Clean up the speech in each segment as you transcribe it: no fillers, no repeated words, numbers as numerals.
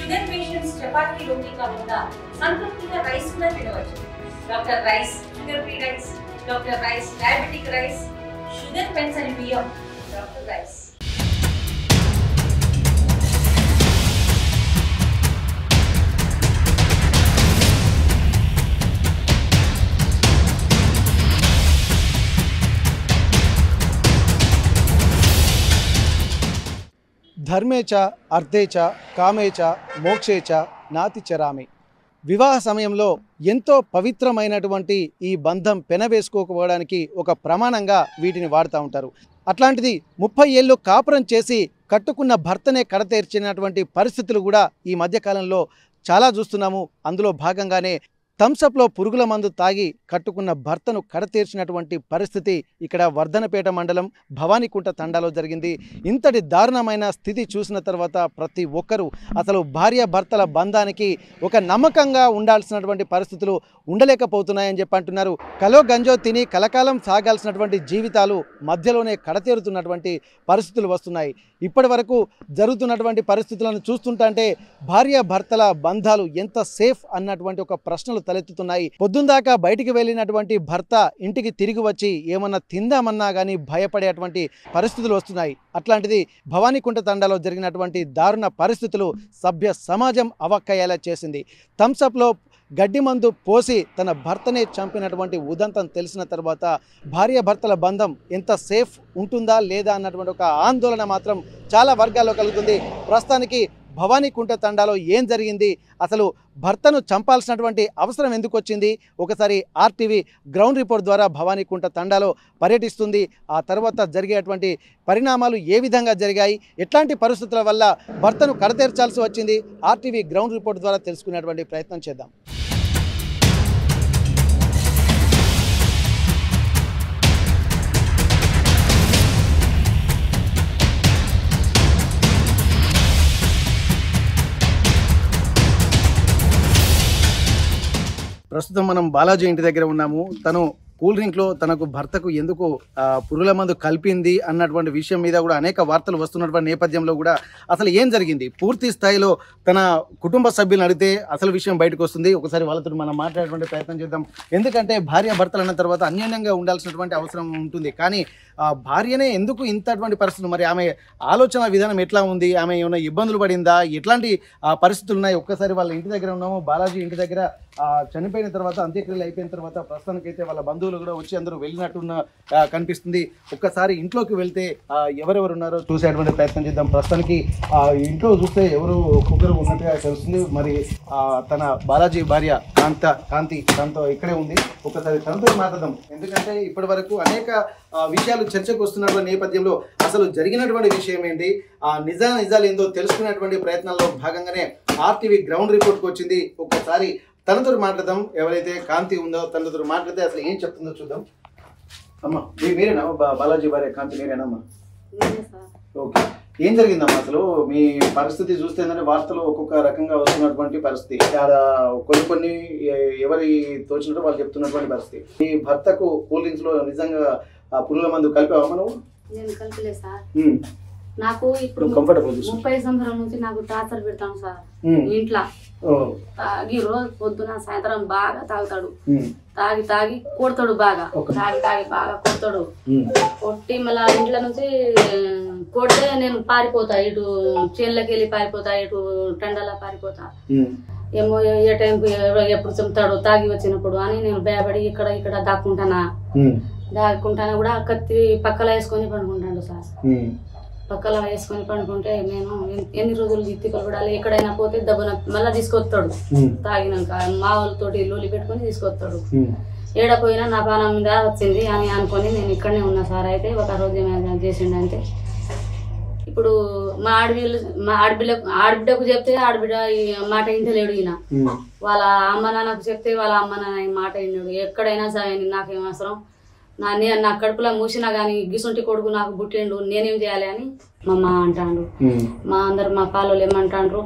Sugar patients chapati రోటీ కాకుండా సంతృప్తిగా rice కూడా తినవచ్చు. Doctor rice sugar free rice, doctor rice diabetic rice, sugar పెన్సని బియ్యం, డాక్టర్ రైస్. ధర్మేచ అర్థేచ కామేచ మోక్షేచ నాతి చరామి. వివాహ సమయంలో ఎంతో పవిత్రమైనటువంటి ఈ బంధం పెనవేసుకోకపోవడానికి ఒక ప్రమాణంగా వీటిని వాడుతూ ఉంటారు. అట్లాంటిది 30 ఏళ్ళు కాపురం చేసి కట్టుకున్న భర్తనే కడతేర్చినటువంటి పరిస్థితులు కూడా ఈ మధ్యకాలంలో చాలా చూస్తున్నాము. అందులో భాగంగానే థమ్సప్లో పురుగుల మందు తాగి కట్టుకున్న భర్తను కడతీర్చినటువంటి పరిస్థితి ఇక్కడ వర్ధనపేట మండలం భవానీకుంట తండాలో జరిగింది. ఇంతటి దారుణమైన స్థితి చూసిన తర్వాత ప్రతి ఒక్కరూ అసలు భార్య భర్తల బంధానికి ఒక నమ్మకంగా ఉండాల్సినటువంటి పరిస్థితులు ఉండలేకపోతున్నాయని చెప్పి అంటున్నారు. కలో గంజో తిని కలకాలం సాగాల్సినటువంటి జీవితాలు మధ్యలోనే కడతేరుతున్నటువంటి పరిస్థితులు వస్తున్నాయి. ఇప్పటి వరకు జరుగుతున్నటువంటి పరిస్థితులను చూస్తుంటే భార్య భర్తల బంధాలు ఎంత సేఫ్ అన్నటువంటి ఒక ప్రశ్నలు తలెత్తుతున్నాయి. పొద్దుందాకా బయటికి వెళ్ళినటువంటి భర్త ఇంటికి తిరిగి వచ్చి ఏమన్నా తిందామన్నా కానీ భయపడేటువంటి పరిస్థితులు వస్తున్నాయి. అట్లాంటిది భవానీకుంట తండాలో జరిగినటువంటి దారుణ పరిస్థితులు సభ్య సమాజం అవక్కయ్యేలా చేసింది. థమ్సప్లో గడ్డి మందు పోసి తన భర్తనే చంపినటువంటి ఉదంతం తెలిసిన తర్వాత భార్య భర్తల బంధం ఎంత సేఫ్ ఉంటుందా లేదా అన్నటువంటి ఒక ఆందోళన మాత్రం చాలా వర్గాల్లో కలుగుతుంది. ప్రస్తుతానికి భవానీకుంట తండాలో ఏం జరిగింది, అసలు భర్తను చంపాల్సినటువంటి అవసరం ఎందుకు వచ్చింది, ఒకసారి ఆర్టీవీ గ్రౌండ్ రిపోర్ట్ ద్వారా భవానీకుంట తండాలో పర్యటిస్తుంది. ఆ తర్వాత జరిగేటువంటి పరిణామాలు ఏ విధంగా జరిగాయి, ఎట్లాంటి పరిస్థితుల వల్ల భర్తను కడతేర్చాల్సి వచ్చింది, ఆర్టీవీ గ్రౌండ్ రిపోర్ట్ ద్వారా తెలుసుకునేటువంటి ప్రయత్నం చేద్దాం. ప్రస్తుతం మనం బాలాజీ ఇంటి దగ్గర ఉన్నాము. తను కూల్ డ్రింక్లో తనకు భర్తకు ఎందుకు పురుగుల మందు కలిపింది అన్నటువంటి విషయం మీద కూడా అనేక వార్తలు వస్తున్నటువంటి నేపథ్యంలో కూడా అసలు ఏం జరిగింది పూర్తి స్థాయిలో తన కుటుంబ సభ్యులను అడిగితే అసలు విషయం బయటకు వస్తుంది. ఒకసారి వాళ్ళతో మనం మాట్లాడేటువంటి ప్రయత్నం చేద్దాం. ఎందుకంటే భార్య భర్తలు అన్న తర్వాత అన్యోన్యంగా ఉండాల్సినటువంటి అవసరం ఉంటుంది. కానీ భార్యనే ఎందుకు ఇంతటువంటి పరిస్థితులు, మరి ఆమె ఆలోచన విధానం ఎట్లా ఉంది, ఆమె ఏమైనా ఇబ్బందులు పడిందా, ఎట్లాంటి పరిస్థితులు ఉన్నాయి? ఒక్కసారి వాళ్ళ ఇంటి దగ్గర ఉన్నాము, బాలాజీ ఇంటి దగ్గర. చనిపోయిన తర్వాత అంత్యక్రియలు అయిపోయిన తర్వాత ప్రస్తుతానికైతే వాళ్ళ బంధువులు కూడా వచ్చి అందరూ వెళ్ళినట్టున్న కనిపిస్తుంది. ఒక్కసారి ఇంట్లోకి వెళ్తే ఎవరెవరు ఉన్నారో చూసేటువంటి ప్రయత్నం చేద్దాం. ప్రస్తుతానికి ఇంట్లో చూస్తే ఎవరు ఒక్కొక్కరు ఉన్నట్టుగా తెలుస్తుంది. మరి తన బాలాజీ భార్య కాంతి తనతో ఇక్కడే ఉంది. ఒకసారి తనతో మాట్లాడదాం. ఎందుకంటే ఇప్పటి వరకు అనేక విషయాలు చర్చకు వస్తున్నటువంటి నేపథ్యంలో అసలు జరిగినటువంటి విషయం ఏంటి, నిజాలు ఏందో తెలుసుకునేటువంటి ప్రయత్నాల్లో భాగంగానే ఆర్టీవీ గ్రౌండ్ రిపోర్ట్కి వచ్చింది. ఒక్కసారి తనతో మాట్లాడదాం. ఎవరైతే కాంతి ఉందో తనతో మాట్లాడితే అసలు ఏం చెప్తుందో చూద్దాం. అమ్మా మీరేనా బాలాజీ భార్య కాంతి, మీరేనమ్మా? ఓకే, ఏం జరిగిందమ్మా అసలు? మీ పరిస్థితి చూస్తే ఏంటంటే వార్తలు ఒక్కొక్క రకంగా వస్తున్నటువంటి పరిస్థితి, కొన్ని ఎవరి తోచినట్టు వాళ్ళు చెప్తున్నటువంటి పరిస్థితి. మీ భర్తకు కూల్ డ్రింక్స్ లో నిజంగా పురుగుల మందు కలిపావా నువ్వు? నేను కలిపలేదు సార్. నాకు ఇప్పుడు 30 సంవత్సరాల నుంచి నాకు టార్చర్ పెడతాను సార్ ఇంట్లో. తాగి రోజు పొద్దున సాయంత్రం బాగా తాగుతాడు, తాగి కొడతాడు, బాగా తాగి బాగా కొడతాడు. కొట్టి మళ్ళీ ఇంట్లో నుంచి కొడితే నేను పారిపోతా, ఇటు చేనులోకి వెళ్ళి పారిపోతా, ఇటు టెండలా పారిపోతా. ఏమో ఏ టైంకి ఎప్పుడు చెప్తాడు తాగి వచ్చినప్పుడు అని నేను భయపడి ఇక్కడ దాక్కుంటానా కూడా కత్తి పక్కల వేసుకొని పండుకుంటాడు సార్. పక్కల వేసుకొని పండుకుంటే నేను ఎన్ని రోజులు తిప్పలు పడాలి, ఎక్కడైనా పోతే దెబ్బన మళ్ళీ తీసుకొస్తాడు. తాగినాక మా వాళ్ళతోటి లోలి పెట్టుకొని తీసుకొస్తాడు. ఏడపోయినా నా పానం మీద వచ్చింది అని అనుకొని నేను ఇక్కడనే ఉన్నా సార్. అయితే ఒక రోజు ఏమైనా చేసిండు అంటే ఇప్పుడు మా ఆడబిడ్డకు చెప్తే ఆడబిడ్డ మాట ఇంటలేడు. ఈయన వాళ్ళ అమ్మ నాన్నకు చెప్తే వాళ్ళ అమ్మ నాన్న మాట విన్నాడు. ఎక్కడైనా సరే నాకేం అవసరం, నా కడుపులో మూసినా కానీ గిసుంటి కొడుకు నాకు పుట్టిండు, నేనేం చేయాలి అని మా అమ్మ అంటాడు. మా పాలోళ్ళు ఏమంటాండ్రు,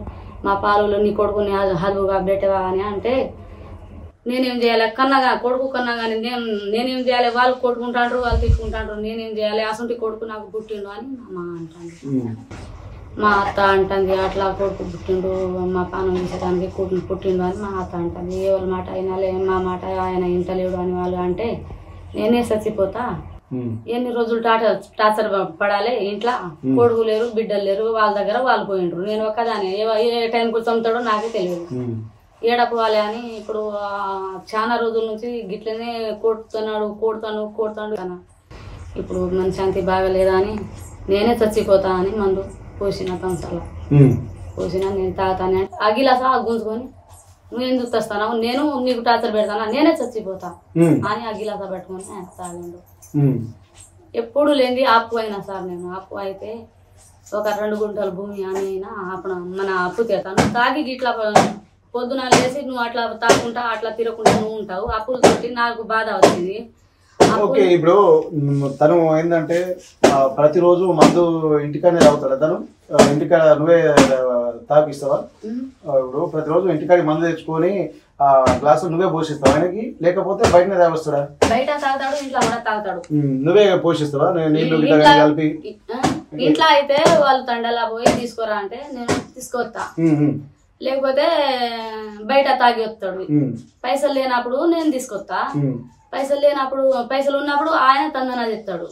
మా పాలోళ్ళు నీ కొడుకుని హదువుగా పెట్టవా అని అంటే నేనేం చేయాలి, కొడుకు కన్నా కానీ నేనేం చేయాలి, వాళ్ళు కొట్టుకుంటాండ్రు, వాళ్ళు తిట్టుకుంటాండ్రు, నేనేం చేయాలి, అసంటి కొడుకు నాకు పుట్టిండు అని మా అమ్మ అంటాడు. మా అత్త అంటుంది అట్లా కొడుకు పుట్టిండు మా పానం తీసేదానికి కొడుకు పుట్టిండు అని మా అత్త అంటుంది ఎవరి మాట అయినా మా మాట ఆయన ఇంటలేడు అని వాళ్ళు అంటే నేనే చచ్చిపోతా ఎన్ని రోజులు టార్చర్ పడాలి ఇంట్లో కొడుకు లేరు బిడ్డలు లేరు వాళ్ళ దగ్గర వాళ్ళు పోయిండ్రు నేను ఒక్కదాన్ని ఏ టైంకి చంపుతాడో నాకే తెలియదు ఏడపోవాలి అని ఇప్పుడు చాలా రోజుల నుంచి గిట్లనే కొడుతాను కదా ఇప్పుడు మన శాంతి బాగలేదా అని నేనే చచ్చిపోతా అని మందు పోసిన కంసాల పోసిన నేను తాగుతాను అంటే ఆ గిలాస గుంజుకొని నువ్వు ఎందుకు తెస్తాను నేను నీకు టార్చర్ పెడతానా నేనే చచ్చిపోతా అని ఆ గిలాస పెట్టుకొని ఆయన తాగిండు ఎప్పుడు లేని అప్పు అయినా సార్ నేను అప్పు అయితే ఒక 2 గుంటల భూమి అని అయినా మన అప్పు తీస్తాను తాగి గిట్లా పొద్దున లేసి నువ్వు అట్లా తాగుకుంటా అట్లా తిరగకుండా నువ్వు ఉంటావు అప్పులు తోటి నాకు బాధ వచ్చింది. ఓకే, ఇప్పుడు తను ఏంటంటే ప్రతిరోజు మందు ఇంటికానే తాగుతాడా? తను ఇంటికాడ నువ్వే తాగిస్తావా? ఇప్పుడు ప్రతిరోజు ఇంటికాడి మందు తెచ్చుకొని గ్లాసు నువ్వే పోషిస్తావా ఆయనకి, లేకపోతే బయటనే తాగొస్తాడా? బయట తాగుతాడు, ఇంట్లో కూడా తాగుతాడు. నువ్వే పోషిస్తావా? నీళ్ళు కలిపి ఇంట్లో అయితే వాళ్ళు తండలా పోయి తీసుకోరా అంటే నేను తీసుకొస్తా, లేకపోతే బయట తాగి వస్తాడు. పైసలు లేనప్పుడు నేను తీసుకొస్తా, పైసలు లేనప్పుడు పైసలు ఉన్నప్పుడు ఆయన తందన చెప్తాడు.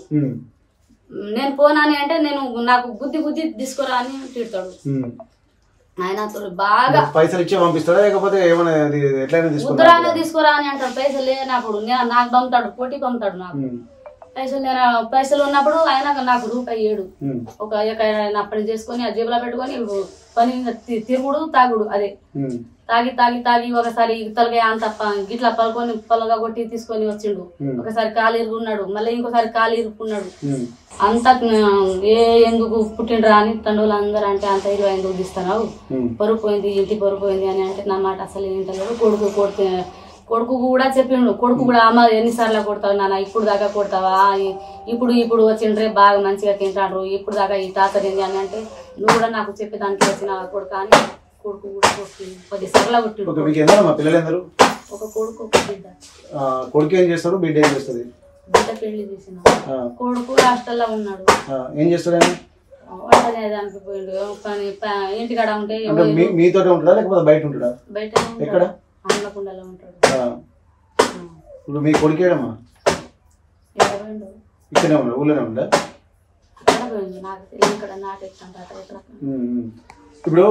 నేను పోనాని అంటే నేను నాకు గుద్ది తీసుకురా అని తిడతాడు. ఆయన బాగా పైసలు ఇచ్చే పంపిస్తాడా, లేకపోతే ఉత్తరానే తీసుకురా అని అంటాడు. పైసలు లేనప్పుడు నాకు పంపుతాడు, పోటీ పంపుతాడు. నాకు పైసలు ఉన్నప్పుడు ఆయన నాకు రూపాయి 7 ఒక ఎక్కడైనా పని చేసుకొని ఆ జేబులో పెట్టుకొని పని తిరుగుడు తాగుడు అదే తాగి ఒకసారి తలగా అంత గిట్లా పలుకొని పొలగా కొట్టి తీసుకొని వచ్చిండు. ఒకసారి కాలు ఇరుగున్నాడు, మళ్ళీ ఇంకోసారి కాలు ఇరుక్కున్నాడు. అంత ఎందుకు పుట్టిండ్రా అని తండ్రులు అందరూ అంటే అంత 20 ఎందుకు తీస్తున్నావు, పరుగు పోయింది ఇంటి పరుగు పోయింది అని అంటే నా మాట అసలు ఏంటలేదు. కొడుకు కూడా చెప్పిండు, కొడుకు కూడా అమ్మ ఎన్నిసార్లు కొడతావు నాన్న, ఇప్పుడు దాకా కొడతావా, ఇప్పుడు వచ్చిండ్రే బాగా మంచిగా తింటాడు, ఇప్పుడు దాకా ఈ టార్చర్ ఏంది అని అంటే నువ్వు కూడా నాకు చెప్పేదానికి వచ్చిన కొడుకు అని కొడుకు కూడా 10 సార్లు కొట్టిండు. ఒక కొడుకు ఒక బిడ్డ. కొడుకు ఏం చేస్తాడు, బిడ్డ ఏం చేస్తుంది? బిడ్డ పెళ్లి చేసిన, కొడుకు హాస్టల్లో ఉన్నాడు. ఏం చేస్తాడు? వంట చేయడానికి పోయిండు. కానీ ఇంటికాడ ఉంటే మీతో ఉంటాడా లేకపోతే బయట ఉంటాడా? బయట ఎక్కడ? అన్నకుండలో ఉంటాడు. ఇప్పుడు మీ కొడుకేడమ్మా? ఇక్కడే ఉండ, ఊళ్ళోనే ఉండ? ఇప్పుడు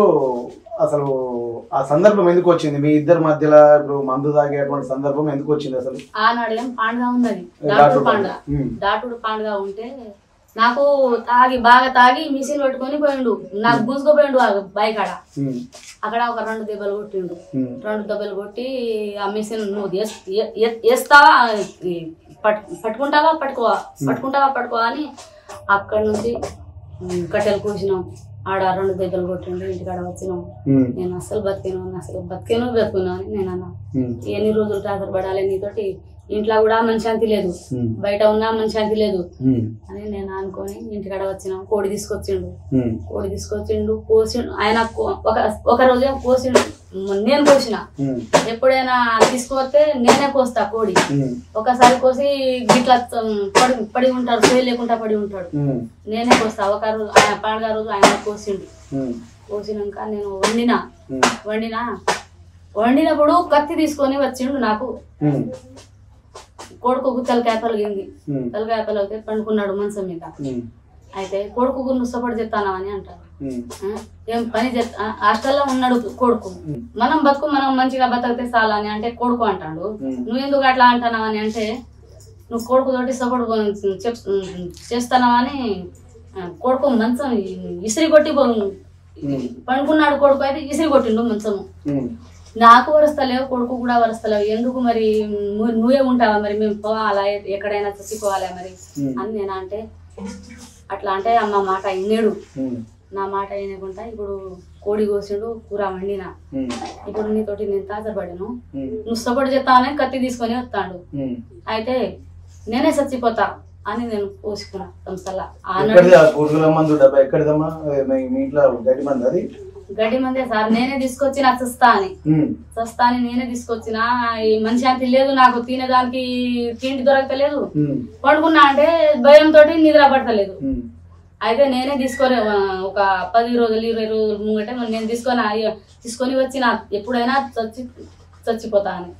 అసలు ఆ సందర్భం ఎందుకు వచ్చింది మీ ఇద్దరి మధ్యలో? ఇప్పుడు మందు తాగేటువంటి సందర్భం ఎందుకు వచ్చింది అసలు? ఆనాడు ఏం పండుగ ఉన్నది, దాటుడు పండుగ ఉంటే నాకు బాగా తాగి మిషన్ పెట్టుకొని పోయిండు, నాకు గుంజుకోపోయిండు బైకాడ. అక్కడ ఒక 2 దెబ్బలు కొట్టిండు. 2 దెబ్బలు కొట్టి ఆ మిషన్ నువ్వు వేస్తావా పట్టుకుంటావా అని అక్కడ నుంచి కట్టెలు కూసినాం. ఆడ 2 దెబ్బలు కొట్టిండు, ఇంటికాడ వచ్చినాం. నేను అసలు బతికేను అని నేను అన్నా. ఎన్ని రోజులు టార్చర్ పడాలి నీతోటి, ఇంట్లో కూడా మనశాంతి లేదు, బయట ఉన్నా మనశాంతి లేదు అని నేను అనుకొని ఇంటికాడ వచ్చినాం. కోడి తీసుకొచ్చిండు కోసిండు ఆయన. ఒక రోజే కోసిండు, నేను కోసిన. ఎప్పుడైనా తీసుకొస్తే నేనే కోస్తా కోడి. ఒకసారి కోసి గిట్లా పడి ఉంటాడు, పేరు లేకుండా పడి ఉంటాడు, నేనే కోస్తా. ఒక రోజు ఆయన పండుగ రోజు ఆయన కోసిండు. కోసినాక నేను వండినప్పుడు కత్తి తీసుకొని వచ్చిండు నాకు. కొడుకు తలకాయ పలిగింది, తలకాయ పలిగితే పండుకున్నాడు మంచం మీద. అయితే కొడుకు నువ్వు సపోర్ట్ చెప్తానా అని అంటారు. ఏం పని హాస్టల్లో ఉన్నాడు కొడుకు. మనం మనం మంచిగా బతికితే చాలా అని అంటే కొడుకు అంటాడు. నువ్వు ఎందుకు అట్లా అంటున్నావు అని అంటే నువ్వు కొడుకు తోటి సపోర్ట్ చేస్తున్నావు అని కొడుకు మంచం ఇసిరి కొట్టి పండుకున్నాడు. కొడుకు అయితే ఇసిరి కొట్టిండు మంచము. నాకు వరస్తలేవు, కొడుకు కూడా వరస్తలేవు, ఎందుకు మరి నువ్వే ఉంటావా, మరి మేము పోవాలా, ఎక్కడైనా చచ్చిపోవాలా మరి అని నేను అంటే అట్లా అంటే అమ్మ మాట విన్నాడు. నా మాట వినకుండా ఇప్పుడు కోడి కోసిండు, కూర వండినా. ఇప్పుడు నీతోటి నేను తాజపడాను, నువ్వు సపోర్ట్ చేస్తావని కత్తి తీసుకొని వస్తాడు. అయితే నేనే చచ్చిపోతా అని నేను పోసుకున్నా కంసల్లా. గడ్డి మందే సార్, నేనే తీసుకొచ్చిన చస్తా అని నేనే తీసుకొచ్చిన. ఈ మనశాంతి లేదు నాకు, తినేదానికి తిండి దొరకలేదు. పండుకున్నా అంటే భయంతో నిద్ర పడతలేదు. అయితే నేనే తీసుకొని ఒక 10 రోజులు 20 రోజులు ముంగటే నేను తీసుకొని వచ్చిన ఎప్పుడైనా చచ్చిపోతా అని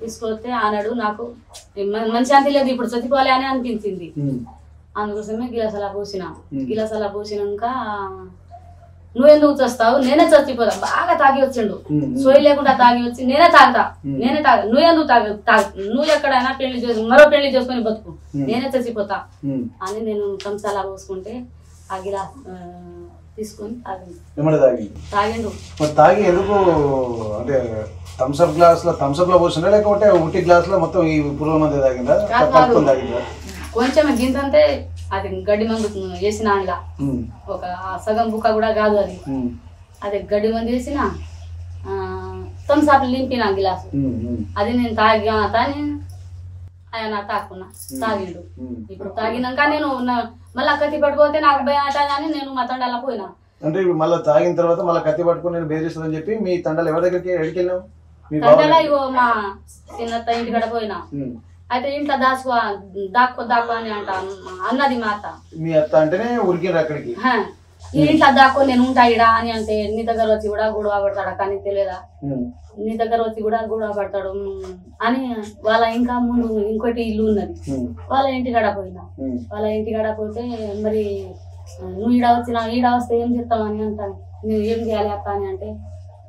తీసుకొస్తే ఆనాడు నాకు మంచి అంతే లేదు, ఇప్పుడు చచ్చిపోలే అని అనిపించింది. అందుకోసమే గిలాసలా పోసినాక నువ్వెందుకు చస్తావు, నేనే చచ్చిపోతా. బాగా తాగి వచ్చిండు, సోయి లేకుండా తాగి వచ్చి నేనే తాగుతా నువ్వెందుకు నువ్వు ఎక్కడైనా మరో పెళ్లి చేసుకొని బతుకు, నేనే చచ్చిపోతా అని నేను కంసాలా పోసుకుంటే ఆ గిలాస్ తీసుకొని తాగిండు. తాగి ఎందుకు అంటే థమ్స్అప్ గ్లాస్ లో పోసిందా లేకపోతే ఉట్టి గ్లాస్ లో మొత్తం ఈ పురుగుల మంది తాగిందా? కొంచెం గింతంటే అది గడ్డి మందు వేసిన ఒక సగం బుక్క కూడా కాదు అది, అది గడ్డి మందు వేసిన థమ్స్అప్ నింపిన గిలాసు. అది నేను తాగి ఆయన తాగిండు. ఇప్పుడు తాగినాక నేను మళ్ళీ కత్తి పట్టుకోతే నాకు భయం అవుతుంది అని నేను మా తండాల పోయినా. అంటే ఇప్పుడు మళ్ళీ తాగిన తర్వాత మళ్ళీ కత్తి పట్టుకుని నేను బెదిరిస్తుందని చెప్పి మీ తండాలు ఎవరి దగ్గరికి ఎడికెళ్ళావు? తండాల ఇగో మా చిన్నత్త ఇంటి కడ పోయినా. అయితే ఇంట్లో దాక్కో అని అంటాను అన్నది మా అత్త. మీ అత్త అంటేనే ఉరికిండ్రు అక్కడికి. ఈ ఇంట్లో దాక్కో నేను ఉంటా ఇడా అని అంటే నీ దగ్గర వచ్చి కూడా గొడవ పడతాడా కానీ తెలియదా, నీ దగ్గర వచ్చి కూడా గొడవ పడతాడు అని వాళ్ళ ఇంకా ముందు ఇంకోటి ఇల్లు ఉన్నది వాళ్ళ ఇంటికాడ పోయినా. వాళ్ళ ఇంటికాడ పోతే మరి నువ్వు ఈడ వస్తే ఏం చెప్తామని అంటాను. నువ్వు ఏం చేయాలి అక్క అని అంటే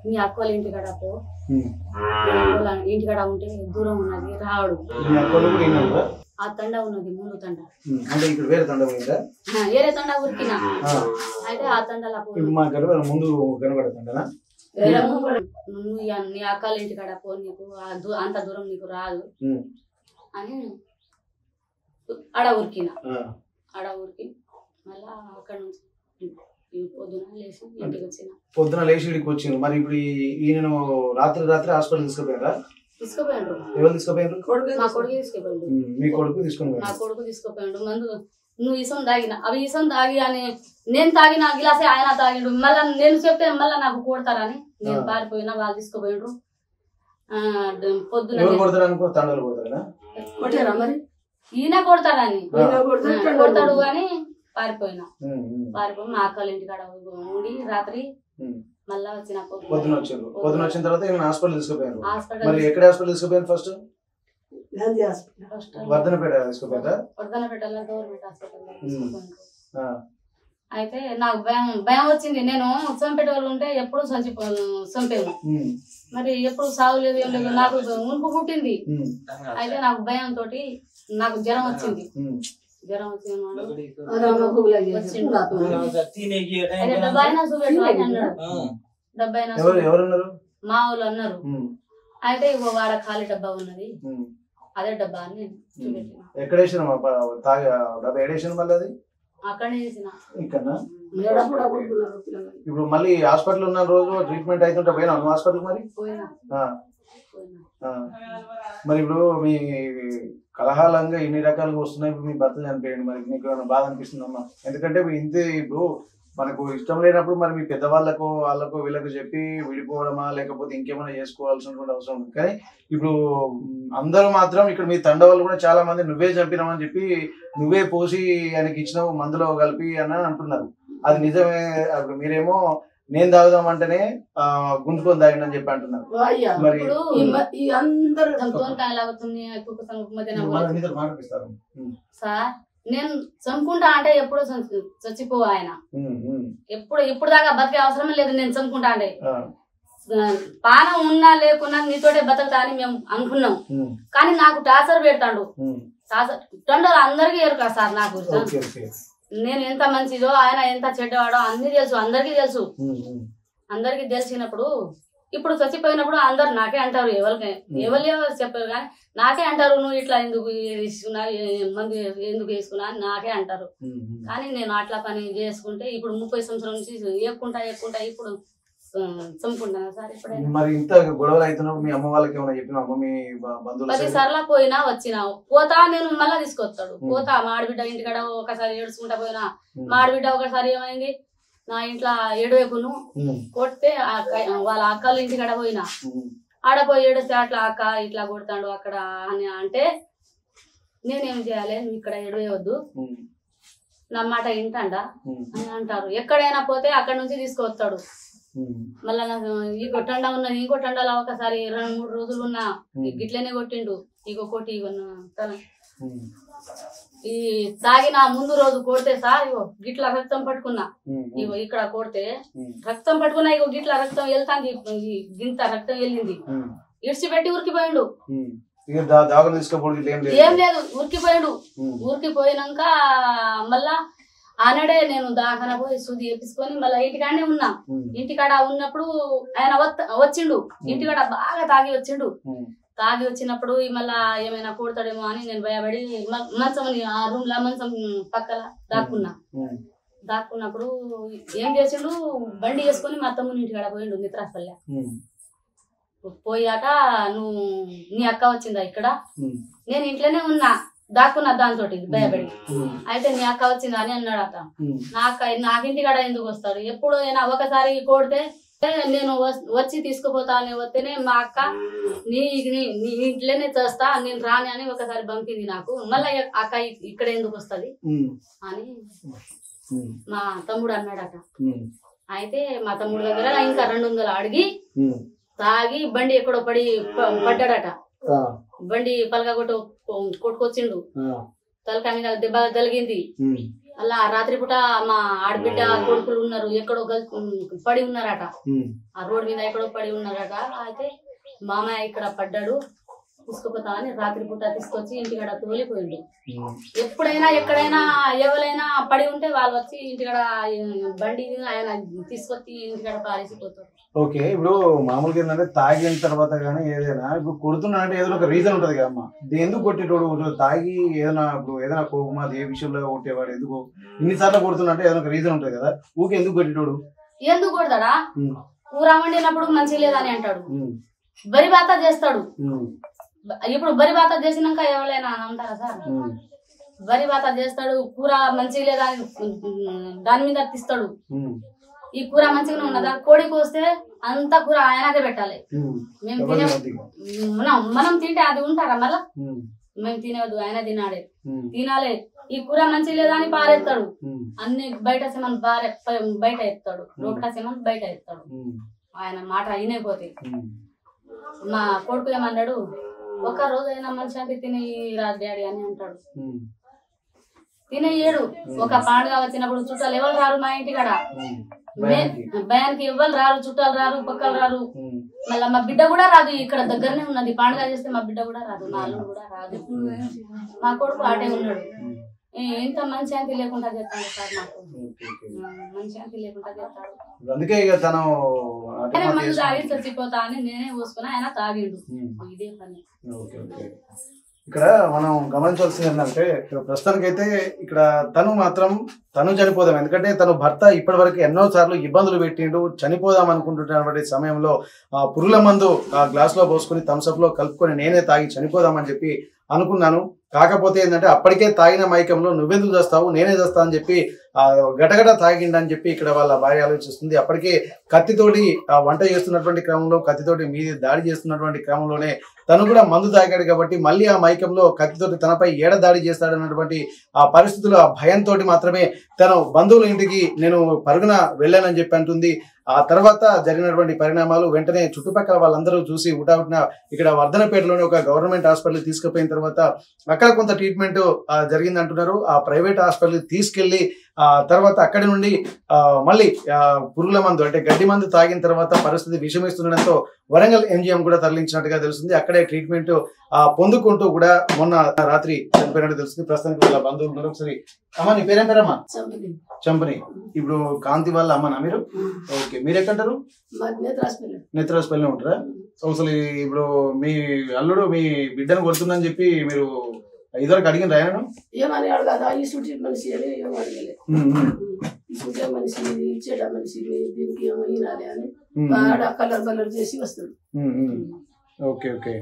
మీ అక్క వాళ్ళ ఇంటికాడ పో, ఇంటికాడ ఉంటే దూరం ఉన్నది రావడు. ఆ తండ ఉన్నది ముందు తండ, వేరే తండ ఉరికినా. అయితే ఆ తండలా నువ్వు నీ అక్కల ఇంటికాడ పో, నీకు అంత దూరం నీకు రాదు అని ఆడ ఉరికినా. ఆడ ఉరికి మళ్ళా అక్కడ నుంచి పొద్దున లేచి ఇడికి వచ్చింది. మరి ఇప్పుడు ఈయన రాత్రి హాస్పిటల్ తీసుకుపోయారా? తీసుకుపోయాడు. ఎవరు తీసుకుపోయారు? మా కొడుకు తీసుకుపోయాడు. మీ కొడుకు తీసుకుని? నా కొడుకు తీసుకుపోయాడు. మందు నువ్వు ఇసం తాగిన అవి ఇసం తాగి అని నేను తాగిన గిలాసే ఆయన తాగిండు. మళ్ళా నేను చెప్తే మళ్ళీ నాకు కొడతారని నేను పారిపోయినా. వాళ్ళు తీసుకుపోయిండ్రు. పొద్దున కొట్టారా మరి ఈయన కొడతాడని కొడతాడు అని పారిపోయినా. పారిపోయి మా అక్కల ఇంటికాడ ఉండి రాత్రి మళ్ళా వచ్చిన పొద్దున వచ్చిన తర్వాత హాస్పిటల్ తీసుకుపోయారు. మరి ఎక్కడ హాస్పిటల్ తీసుకుపోయారు? ఫస్ట్ వర్ధనపేట తీసుకుపోయారా? వర్ధనపేటలో గవర్నమెంట్ హాస్పిటల్. అయితే నాకు భయం వచ్చింది. నేను చంపేట వాళ్ళు ఉంటే ఎప్పుడు చంపేను, మరి ఎప్పుడు సాగులేదు ఏం లేదు. నాకు మునుపు పుట్టింది. అయితే నాకు భయంతో నాకు జ్వరం వచ్చింది. జ్వరం వచ్చింది మా వాళ్ళు అన్నారు. అయితే ఇగో వాడ ఖాళీ డబ్బా ఉన్నది, అదే డబ్బా అని అక్కడనే చేసిన. ఇప్పుడు మళ్ళీ హాస్పిటల్ ఉన్న రోజు ట్రీట్మెంట్ అవుతుంటే పోయినా హాస్పిటల్? మరి మరి ఇప్పుడు మీ కలహాలంగా ఇన్ని రకాలుగా వస్తున్నాయి. ఇప్పుడు మీ భర్త చనిపోయండి, మరి మీకు ఏమైనా బాధ అనిపిస్తుందమ్మా? ఎందుకంటే ఇంతే ఇప్పుడు మనకు ఇష్టం లేనప్పుడు మరి మీ పెద్దవాళ్ళకు వాళ్ళకు వీళ్ళకు చెప్పి విడిపోవడమా లేకపోతే ఇంకేమైనా చేసుకోవాల్సినటువంటి అవసరం ఉంది. కానీ ఇప్పుడు అందరూ మాత్రం ఇక్కడ మీ తండ వాళ్ళు కూడా చాలా మంది నువ్వే చంపినామని చెప్పి నువ్వే పోసి ఆయనకి ఇచ్చినావు మందులో కలిపి అని అంటున్నారు. అది నిజమే? అప్పుడు మీరేమో నేను తాగుదామంటేనే గుంజుకొని తాగిందని చెప్పి అంటున్నారు. సార్ నేను చంపుకుంటా అంటే ఎప్పుడు చచ్చిపో ఆయన ఇప్పుడు దాకా బతికే అవసరమే లేదు. నేను చంపుకుంటా అంటే పానం ఉన్నా లేకున్నా నీతోటే బతుకుతా అని మేము అనుకున్నాం. కానీ నాకు టార్చర్ పెడతాడు. తండ్రులు అందరికీ ఎరుక సార్. నాకు నేను ఎంత మంచిదో ఆయన ఎంత చెడ్డవాడో అన్ని తెలుసు, అందరికీ తెలుసు. అందరికీ తెలిసినప్పుడు ఇప్పుడు చచ్చిపోయినప్పుడు అందరు నాకే అంటారు. ఎవరు చెప్పారు కానీ నాకే అంటారు, నువ్వు ఇట్లా ఎందుకు తీసుకున్నా, మందు ఎందుకు వేసుకున్నా అని నాకే అంటారు. కానీ నేను అట్లా పని చేసుకుంటే ఇప్పుడు 30 సంవత్సరాల నుంచి ఎక్కుంటా ఇప్పుడు చంపుకుంటాను సార్. ఇప్పుడైనా మరి ఇంత గొడవలు అవుతున్నప్పుడు మీ అమ్మ వాళ్ళకి ఏమైనా చెప్పినా? మీ బంధువులు 10 సార్లు పోయినా వచ్చినావు పోతా నేను మళ్ళా తీసుకొస్తాడు. పోతా మాడిబిడ్డ ఇంటికాడ ఒకసారి ఏడుచుకుంటా పోయినా. మాడిబిడ్డ ఒకసారి ఏమైంది నా ఇంట్లో ఏడువేకును కొడితే వాళ్ళ అక్కలు ఇంటికాడ పోయినా. ఆడపోయి ఏడిస్తే అట్లా అక్క ఇట్లా కొడతాడు అక్కడ అని అంటే నేనేం చేయాలి, నువ్వు ఇక్కడ ఏడవేయవద్దు, నా మాట వింటాడా అని అంటారు. ఎక్కడైనా పోతే అక్కడ నుంచి తీసుకొస్తాడు. మళ్ళా నాకు ఈ కొట్టండా ఉన్నది, ఇంకో టండాలో ఒకసారి 2-3 రోజులు ఉన్నా గిట్లనే కొట్టిండు. ఇగో కొట్టి ఈ తాగిన ముందు రోజు కొడితే సార్ ఇగో గిట్ల రక్తం పట్టుకున్నా, ఇగో ఇక్కడ కొడితే రక్తం పట్టుకున్నా, ఇగో గిట్ల రక్తం వెళ్తాంది, గింత రక్తం వెళ్ళింది. ఇడిచిపెట్టి ఉరికిపోయిండు. ఏం లేదు, ఉరికిపోయాడు. ఉరికిపోయినాక మళ్ళా ఆనాడే నేను దాఖన పోయి సూది వేపించుకొని మళ్ళీ ఇంటికాడనే ఉన్నా. ఇంటికాడ ఉన్నప్పుడు ఆయన వచ్చిండు. ఇంటికాడ బాగా తాగి వచ్చిండు. తాగి వచ్చినప్పుడు మళ్ళా ఏమైనా కొడతాడేమో అని నేను భయపడి మంచం ఆ రూమ్ లా మంచం పక్కల దాక్కున్నప్పుడు ఏం చేసిండు, బండి వేసుకొని మా తమ్ముని ఇంటికాడ పోయిండు మిత్రాపల్లె. పోయాక నువ్వు నీ అక్క వచ్చిందా ఇక్కడ, నేను ఇంట్లోనే ఉన్నా దాక్కున్నా దాంతో భయపడి. అయితే నీ అక్క వచ్చిందా అని అన్నాడట. నాకింటికాడ ఎందుకు వస్తాడు, ఎప్పుడు అయినా ఒకసారి కొడితే నేను వచ్చి తీసుకుపోతా అని వస్తేనే మా అక్క నీ ఇంట్లోనే చేస్తా నేను రాని అని ఒకసారి పంపింది నాకు. మళ్ళీ అక్క ఇక్కడ ఎందుకు వస్తుంది అని మా తమ్ముడు అన్నాడట. అయితే మా తమ్ముడు దగ్గర ఇంకా 200 అడిగి తాగి బండి ఎక్కడో పడ్డాడట. బండి పలక కొట్టుకొచ్చిండు. తలకాయ మీద దెబ్బ తగిలింది. అలా రాత్రిపూట మా ఆడబిడ్డ కొడుకులు ఉన్నారు, ఎక్కడో పడి ఉన్నారట. ఆ రోడ్ మీద ఎక్కడో పడి ఉన్నారట. అయితే మామయ్య ఇక్కడ పడ్డాడు తీసుకుపోతా అని రాత్రిపూట తీసుకొచ్చి ఇంటికాడ తోలిపోయిండు. ఎప్పుడైనా ఎక్కడైనా ఎవరైనా పడి ఉంటే వాళ్ళు వచ్చి ఇంటికాడ బండి ఆయన తీసుకొచ్చి ఇంటికాడ పారేసిపోతారు. ఓకే, ఇప్పుడు మామూలుగా ఏంటంటే తాగిన తర్వాత కానీ ఏదైనా ఇప్పుడు కొడుతున్నా అంటే ఏదో ఒక రీజన్ ఉంటది కదమ్మా. ఎందుకు కొట్టేటోడు తాగి ఏదైనా ఇప్పుడు ఏదైనా కోపమా ఏ విషయంలో కొట్టేవాడు, ఎందుకు ఇన్నిసార్లు కొడుతున్నా అంటే ఏదో ఒక రీజన్ ఉంటది కదా. ఊకే ఎందుకు కొట్టేటోడు? ఎందుకు కొడతాడా, కూర వండినప్పుడు మంచిగా లేదని అంటాడు, బరి బాత చేస్తాడు. ఇప్పుడు బరి బాత చేసినాక ఎవరైనా అంటారా సార్? బరి బాత చేస్తాడు, కూర మంచిగా లేదా దాని మీద తీస్తాడు. ఈ కూర మంచిగానే ఉన్నదా, కోడికి వస్తే అంత కూర ఆయనకే పెట్టాలి. మేము మనం తింటే అది ఉంటారా మళ్ళా? మేము తినవద్దు, ఆయన తినాలి. ఈ కూర మంచిగా లేదా అని పారేస్తాడు. అన్ని బయట సెమన్ బయట ఎత్తాడు, లోపల సెమన్ బయట ఎత్తాడు. ఆయన మాట అయినపోతే మా కొడుకు ఏమన్నాడు, ఒక రోజు అయినా మనిషి తిని రాదు డాడీ అని అంటాడు. తినేయడు. ఒక పండుగ వచ్చినప్పుడు చుట్టాలు ఎవరు రారు మా ఇంటికాడ, భయానికి ఎవరు రారు, చుట్టాలు రారు, పక్కలు రారు. మళ్ళీ మా బిడ్డ కూడా రాదు. ఇక్కడ దగ్గరనే ఉన్నది, పండుగ చేస్తే మా బిడ్డ కూడా రాదు, నా అల్లుడు కూడా రాదు. మా కొడుకు ఆటే ఉన్నాడు. ఇంత మంచి శాంతి లేకుండా చేస్తాడు సార్, మాకు మంచి శాంతి లేకుండా చేస్తాడు. అందుకే ఇక తను మందు తాగి చచ్చిపోతా అని నేనే పోసుకున్నా, ఆయన తాగిండు. ఇదే పని. ఇక్కడ మనం గమనించాల్సింది ఏంటంటే ప్రస్తుతానికైతే ఇక్కడ తను చనిపోదాం, ఎందుకంటే తను భర్త ఇప్పటి వరకు ఎన్నో సార్లు ఇబ్బందులు పెట్టిండు. చనిపోదాం అనుకుంటున్నటువంటి సమయంలో ఆ పురుగుల మందు ఆ గ్లాస్ లో పోసుకుని థమ్స్అప్ లో కలుపుకొని నేనే తాగి చనిపోదామని చెప్పి అనుకున్నాను. కాకపోతే ఏంటంటే అప్పటికే తాగిన మైకంలో నువ్వెందుకు చేస్తావు, నేనే చేస్తా అని చెప్పి గటగట తాగిండని చెప్పి ఇక్కడ వాళ్ళ భార్య ఆలోచిస్తుంది. అప్పటికే కత్తితోటి వంట చేస్తున్నటువంటి క్రమంలో కత్తితోటి మీద దాడి చేస్తున్నటువంటి క్రమంలోనే తను కూడా మందు తాగాడు కాబట్టి మళ్ళీ ఆ మైకంలో కత్తితోటి తనపై ఏడ దాడి చేస్తాడన్నటువంటి ఆ పరిస్థితులు, ఆ భయంతో మాత్రమే తను బంధువుల ఇంటికి నేను పరుగున వెళ్ళానని చెప్పి అంటుంది. ఆ తర్వాత జరిగినటువంటి పరిణామాలు వెంటనే చుట్టుపక్కల వాళ్ళందరూ చూసి ఉటావుటిన ఇక్కడ వర్ధనపేటలోని ఒక గవర్నమెంట్ హాస్పిటల్ తీసుకుపోయిన తర్వాత అక్కడ కొంత ట్రీట్మెంట్ జరిగింది అంటున్నారు. ఆ ప్రైవేట్ హాస్పిటల్ తీసుకెళ్లి తర్వాత అక్కడి నుండి మళ్ళీ పురుగుల మందు అంటే గడ్డి మందు తాగిన తర్వాత పరిస్థితి విషమిస్తుండడంతో వరంగల్ ఎంజిఎం కూడా తరలించినట్టుగా తెలుస్తుంది. అక్కడే ట్రీట్మెంట్ పొందుకుంటూ కూడా మొన్న రాత్రి చనిపోయినట్టు తెలుస్తుంది. ప్రస్తుతానికి వాళ్ళ బంధువులు ఉన్నారు. ఒకసారి అమ్మ, నీ పేరేం పేరమ్మా? చంపని. ఇప్పుడు కాంతి వాళ్ళ అమ్మనా మీరు? ఓకే, మీరు ఎక్కడంటారు? నేత్రాస్పల్లి ఉంటారా? అసలు ఇప్పుడు మీ అల్లుడు మీ బిడ్డను కొడుతుందని చెప్పి మీరు ఇదివరకు అడిగిన రాయను ఏమని అడగదా? ఈ సుటి మనిషి అని ఏం అడగలే. ఈ సుటే మనిషి ఇచ్చేట మనిషి దీనికి ఏమో ఈనాలి అని బాగా కలర్ చేసి వస్తాడు. Okay okay.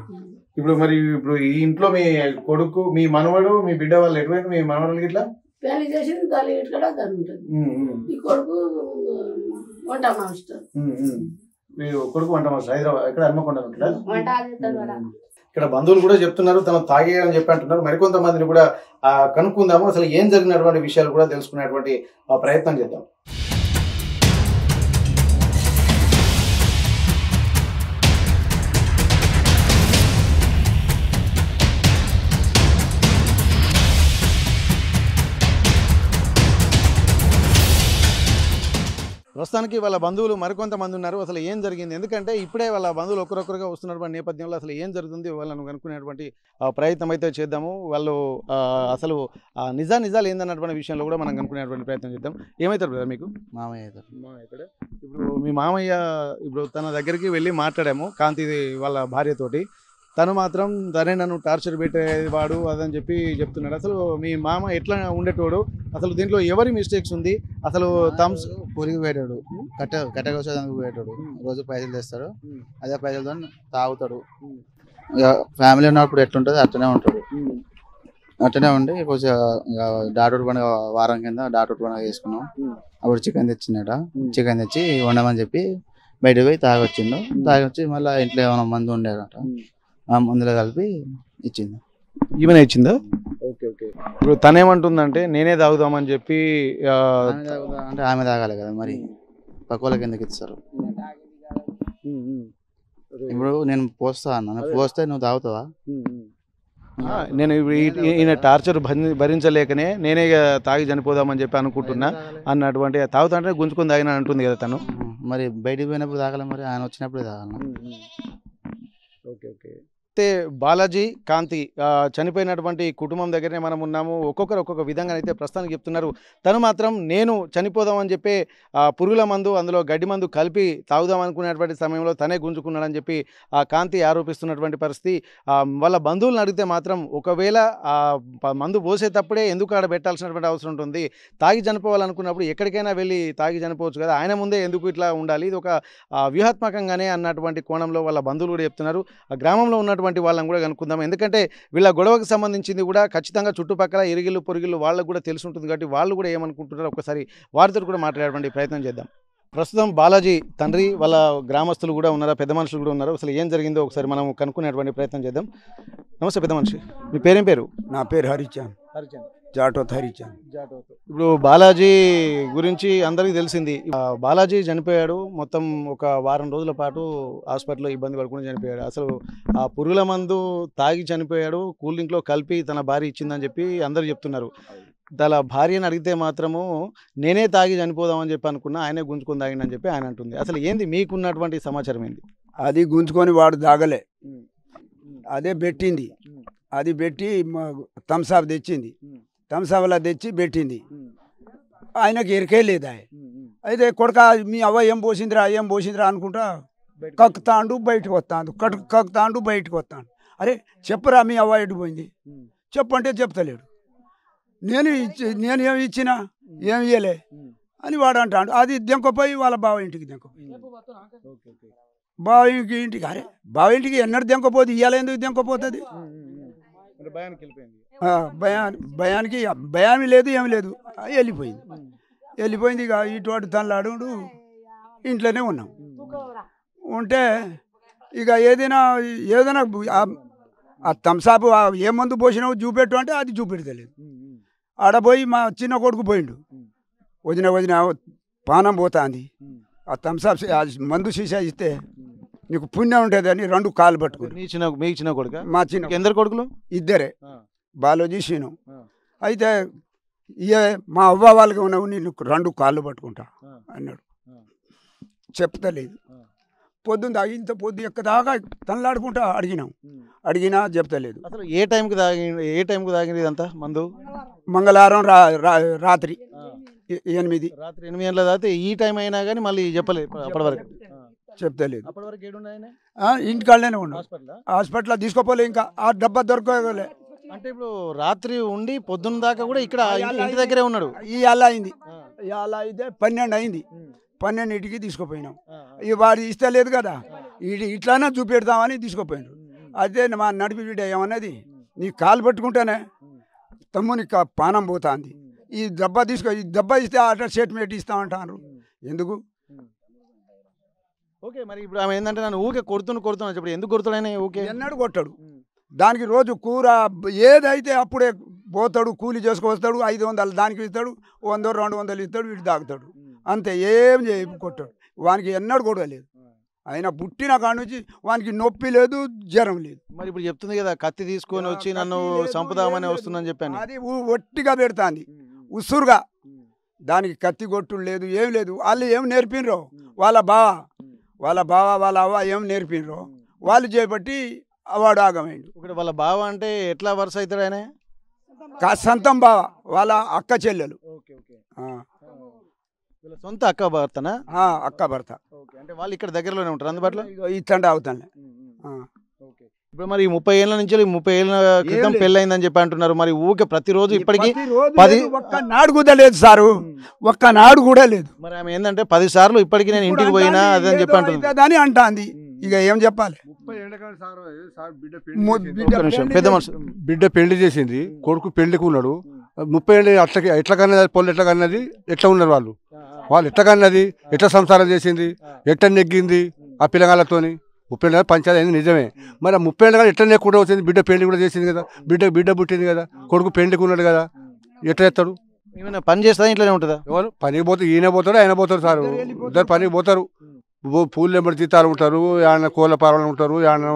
ఇప్పుడు మరి ఇప్పుడు ఈ ఇంట్లో మీ కొడుకు, మీ మనవడు, మీ బిడ్డ వాళ్ళు ఎటువంటి మీ మనవడు ఇట్లా పెళ్లి చేసింది దాని ఇంటికాడ దాని ఉంటుంది. ఈ కొడుకు వంట మాస్టర్. మీరు కొడుకు వంట మాస్టర్ హైదరాబాద్ ఇక్కడ హన్మకొండ ఉంటాడా? ఇక్కడ బంధువులు కూడా చెప్తున్నారు తను తాగేయని చెప్పి అంటున్నారు. మరికొంతమందిని కూడా కనుక్కుందాము, అసలు ఏం జరిగినటువంటి విషయాలు కూడా తెలుసుకునేటువంటి ప్రయత్నం చేద్దాం. ప్రస్తుతానికి వాళ్ళ బంధువులు మరికొంతమంది ఉన్నారు. అసలు ఏం జరిగింది, ఎందుకంటే ఇప్పుడే వాళ్ళ బంధువులు ఒకరొకరుగా వస్తున్నటువంటి నేపథ్యంలో అసలు ఏం జరుగుతుంది వాళ్ళను కనుక్కునేటువంటి ప్రయత్నం అయితే చేద్దాము. వాళ్ళు అసలు నిజాలు ఏందన్నటువంటి విషయంలో కూడా మనం కనుక్కునేటువంటి ప్రయత్నం చేద్దాం. ఏమవుతారు బ్రదర్ మీకు? మామయ్య అవుతారు. మామయ్య. ఇప్పుడు మీ మామయ్య ఇప్పుడు తన దగ్గరికి వెళ్ళి మాట్లాడాము కాంతి వాళ్ళ భార్యతోటి. తను మాత్రం తనే నన్ను టార్చర్ పెట్టేవాడు అదని చెప్పి చెప్తున్నాడు. అసలు మీ మామ ఎట్లా ఉండేటోడు, అసలు దీంట్లో ఎవరి మిస్టేక్స్ ఉంది, అసలు థమ్స్ పూరికి పోయేటాడు, కట్టెకోసేదానికి పోయేటాడు, రోజు పైసలు తెస్తాడు, అదే పైసలతో తాగుతాడు. ఇక ఫ్యామిలీ ఉన్నప్పుడు ఎట్లుంటుంది అట్లనే ఉంటాడు. అట్లనే ఉండి కొంచెం డాటూరు పండుగ వారం కింద డాటూరు పండుగ చేసుకున్నాం. అప్పుడు చికెన్ తెచ్చినాడ, చికెన్ తెచ్చి వండమని చెప్పి బయటకు పోయి తాగొచ్చిండు. తాగొచ్చి మళ్ళీ ఇంట్లో ఏమైనా మందు ఉండేదట, ఆ మందులో కలిపి ఇచ్చింది. ఈమెనే ఇచ్చిందా? Okay okay. ఇప్పుడు తనేమంటుందంటే నేనే తాగుదామని చెప్పి అంటే ఆమె తాగాలి కదా, మరి పక్క వాళ్ళకి ఎందుకు ఇస్తారు? ఇప్పుడు నేను పోస్తా అన్నా, పోస్తే నువ్వు తాగుతావా? నేను ఈయన టార్చర్ భరించలేకనే నేనే తాగి చనిపోదామని చెప్పి అనుకుంటున్నా అన్నటువంటి తాగుతుంటే గుంజుకొని తాగిన అంటుంది కదా తను. మరి బయటికి పోయినప్పుడు తాగాలి, మరి ఆయన వచ్చినప్పుడు తాగాలి. Okay okay. అయితే బాలాజీ కాంతి చనిపోయినటువంటి కుటుంబం దగ్గరనే మనం ఉన్నాము. ఒక్కొక్కరు ఒక్కొక్క విధంగా అయితే ప్రస్తుతానికి చెప్తున్నారు. తను మాత్రం నేను చనిపోదామని చెప్పి పురుగుల మందు అందులో గడ్డి మందు కలిపి తాగుదాం అనుకునేటువంటి సమయంలో తనే గుంజుకున్నాడని చెప్పి కాంతి ఆరోపిస్తున్నటువంటి పరిస్థితి. వాళ్ళ బంధువులను అడిగితే మాత్రం ఒకవేళ మందు పోసేటప్పుడే ఎందుకు ఆడ పెట్టాల్సినటువంటి అవసరం ఉంటుంది, తాగి చనిపోవాలనుకున్నప్పుడు ఎక్కడికైనా వెళ్ళి తాగి చనిపోవచ్చు కదా, ఆయన ముందే ఎందుకు ఇట్లా ఉండాలి, ఇది ఒక వ్యూహాత్మకంగానే అన్నటువంటి కోణంలో వాళ్ళ బంధువులు కూడా చెప్తున్నారు. ఆ గ్రామంలో ఉన్నటువంటి వాళ్ళని కూడా కనుక్కుందాం, ఎందుకంటే వీళ్ళ గొడవకు సంబంధించింది కూడా ఖచ్చితంగా చుట్టుపక్కల ఇరిగిళ్ళు పొరిగిళ్ళు వాళ్ళకు కూడా తెలిసి ఉంటుంది కాబట్టి వాళ్ళు కూడా ఏమనుకుంటున్నారో ఒకసారి వారితో కూడా మాట్లాడేటువంటి ప్రయత్నం చేద్దాం. ప్రస్తుతం బాలాజీ తండ్రి వాళ్ళ గ్రామస్తులు కూడా ఉన్నారు, పెద్ద మనుషులు కూడా ఉన్నారు. అసలు ఏం జరిగిందో ఒకసారి మనం కనుక్కునేటువంటి ప్రయత్నం చేద్దాం. నమస్తే పెద్ద మనిషి, మీ పేరేం పేరు? నా పేరు హరిచంద్. జాటోత్ హరిచంద్. ఇప్పుడు బాలాజీ గురించి అందరికీ తెలిసింది. బాలాజీ చనిపోయాడు, మొత్తం ఒక వారం రోజుల పాటు హాస్పిటల్లో ఇబ్బంది పడుకుని చనిపోయాడు. అసలు ఆ పురుగుల మందు తాగి చనిపోయాడు, కూల్ డ్రింక్లో కలిపి తన భార్య ఇచ్చిందని చెప్పి అందరూ చెప్తున్నారు. తన భార్యను అడిగితే మాత్రము నేనే తాగి చనిపోదామని చెప్పి అనుకున్నా, ఆయనే గుంజుకొని తాగిందని చెప్పి ఆయన అంటుంది. అసలు ఏంది మీకున్నటువంటి సమాచారం ఏంది? అది గుంజుకొని వాడు తాగలే, అదే పెట్టింది. అది పెట్టి థమ్సాప్ తెచ్చింది, థమ్సాప్లా తెచ్చి పెట్టింది. ఆయనకి ఎరికే లేదా. అయితే కొడుక మీ అవ్వ ఏం పోసిందిరా అనుకుంటా కక్కుతాండు, బయటకు వస్తాడు, కక్కుతాండు, బయటకు వస్తాడు. అరే చెప్పురా మీ అవ్వ ఎటు పోయింది, చెప్పంటే చెప్తలేడు. నేను ఏమి ఇచ్చినా ఏమి ఇయ్యలే అని వాడు అంటాడు. అది దెంకపోయి వాళ్ళ బావ ఇంటికి బావ ఇంటికి అరే బావ ఇంటికి ఎన్నడూ దెంకపోతే ఇయ్యాల ఎందుకు దెంకపోతుంది? భయానికి లేదు, ఏమి లేదు, వెళ్ళిపోయింది. ఇక ఇటు తనలాడు ఇంట్లోనే ఉన్నాం. ఉంటే ఇక ఏదైనా ఆ థమ్సాప్ ఏ మందు పోసినావు చూపెట్టు అంటే అది చూపెడతలేదు. ఆడపోయి మా చిన్న కొడుకు పోయిండు, వదిన పానం పోతుంది, ఆ థమ్సాప్ మందు సీసా ఇస్తే నీకు పుణ్యం ఉంటుంది అని 2 కాళ్ళు పట్టుకుని. మీ చిన్న కొడుక? మా చిన్న. ఎందరు కొడుకులు? ఇద్దరే, బాలాజీ సీను. అయితే మా అవ్వ వాళ్ళకి ఉన్నావు, నేను 2 కాళ్ళు పట్టుకుంటా అన్నాడు. చెప్తలేదు. పొద్దున్న తాగి ఇంత పొద్దు ఎక్కదాకా తనలాడుకుంటా అడిగినా చెప్తలేదు. అసలు ఏ టైంకి తాగింది ఇదంతా మందు? మంగళవారం రాత్రి 8. రాత్రి 8 గంటల దాకా ఈ టైం అయినా కానీ మళ్ళీ చెప్పలేదు అప్పటి వరకు? చెప్తలేదు. అప్పటి వరకు ఏడున్నాయన? ఇంటికాడనే ఉన్నాడు, హాస్పిటల్ తీసుకోపోలే. ఇంకా ఆ డబ్బా దొరకలే. అంటే ఇప్పుడు రాత్రి ఉండి పొద్దున్న దాకా కూడా ఇక్కడ ఇంటి దగ్గరే ఉన్నాడు. ఇవాళ అయింది, ఇవాళ అయితే 12 అయింది. 12కి తీసుకుపోయినాం. వాడు ఇస్తలేదు కదా, ఇట్లానే చూపెడతామని తీసుకుపోయినాడు. అదే మా నడిపి వీడ ఏమన్నది, నీ కాలు పట్టుకుంటానే తమ్ముని పానం పోతుంది, ఈ డబ్బా ఈ డబ్బా ఇస్తే అట్లా స్టేట్మెంట్ ఇస్తామంటారు. ఎందుకు? ఓకే, మరి ఇప్పుడు ఆమె ఏంటంటే నన్ను ఊకే కొడుతున్నా చెప్పి ఎందుకు కొడుతాడైనా? ఊకే ఎన్నడు కొట్టాడు, దానికి రోజు కూర ఏదైతే అప్పుడే పోతాడు, కూలి చేసుకొస్తాడు, 500 దానికి ఇస్తాడు, 100 200 ఇస్తాడు, వీడు తాగుతాడు అంతే, ఏం కొట్టాడు. వానికి ఎన్నడూ గొడవ లేదు. ఆయన పుట్టిన కాడ నుంచి వానికి నొప్పి లేదు, జ్వరం లేదు. మరి ఇప్పుడు చెప్తుంది కదా కత్తి తీసుకొని వచ్చి నన్ను చంపుదామని వస్తుందని చెప్పాను. అది ఒట్టిగా పెడతాంది ఉసురుగా, దానికి కత్తి కొట్టుడు లేదు, ఏం లేదు. వాళ్ళు ఏం నేర్పినరో వాళ్ళ బావ వాళ్ళ అవ్వ ఏం నేర్పినరో వాళ్ళు చేపట్టి వాడు ఆగమైండు. ఇక్కడ వాళ్ళ బావ అంటే ఎట్లా వరుస అవుతాడు ఆయన? సంతం బావ వాళ్ళ అక్క చెల్లెలు, సొంత అక్క భర్తనా? అక్క భర్త. అంటే వాళ్ళు ఇక్కడ దగ్గరలోనే ఉంటారు, అందుబాటులో ఇచ్చండి అవుతాను. ఇప్పుడు మరి 30 ఏళ్ళ నుంచి 30 ఏళ్ళ క్రితం పెళ్ళయిందని చెప్పి అంటున్నారు. మరి ఊకే ప్రతిరోజు ఇప్పటికి 10 ఒక్కనాడు కూడా లేదు సారు, ఒక్కనాడు కూడా లేదు. మరి ఆమె ఏంటంటే 10 సార్లు ఇప్పటికి నేను ఇంటికి పోయినా అదని చెప్పి అంటుంది అంటాంది. ఇక ఏం చెప్పాలి? పెద్ద మనుషులు బిడ్డ పెళ్లి చేసింది, కొడుకు పెళ్లికి ఉన్నాడు. 30 ఏళ్ళు ఎట్లా కన్నది, పొల్లు ఎట్లా కన్నది, ఎట్లా ఉన్నారు వాళ్ళు ఎట్లా కన్నది, ఎట్లా సంసారం చేసింది, ఎట్లా నెగ్గింది ఆ పిల్లగాళ్ళతోని. 30 ఏళ్ళ పంచాయతీ అయింది నిజమే. మరి ఆ 30 ఏళ్ళ ఎట్లా నెక్కకుండా వచ్చింది? బిడ్డ పెళ్లి కూడా చేసింది కదా, బిడ్డ పుట్టింది కదా, కొడుకు పెళ్లికి ఉన్నాడు కదా, ఎట్లా ఎత్తాడు? ఏమైనా పని చేస్తా ఇంట్లోనే ఉంటుందా? ఎవరు పనికి పోతే ఈయన పోతాడు, ఆయన పోతాడు సార్, ఇద్దరు పనికి పోతారు. పూలు ఎంబడి తీతాలు ఉంటారు, ఆయన కోళ్ళ పారలు ఉంటారు, ఆయన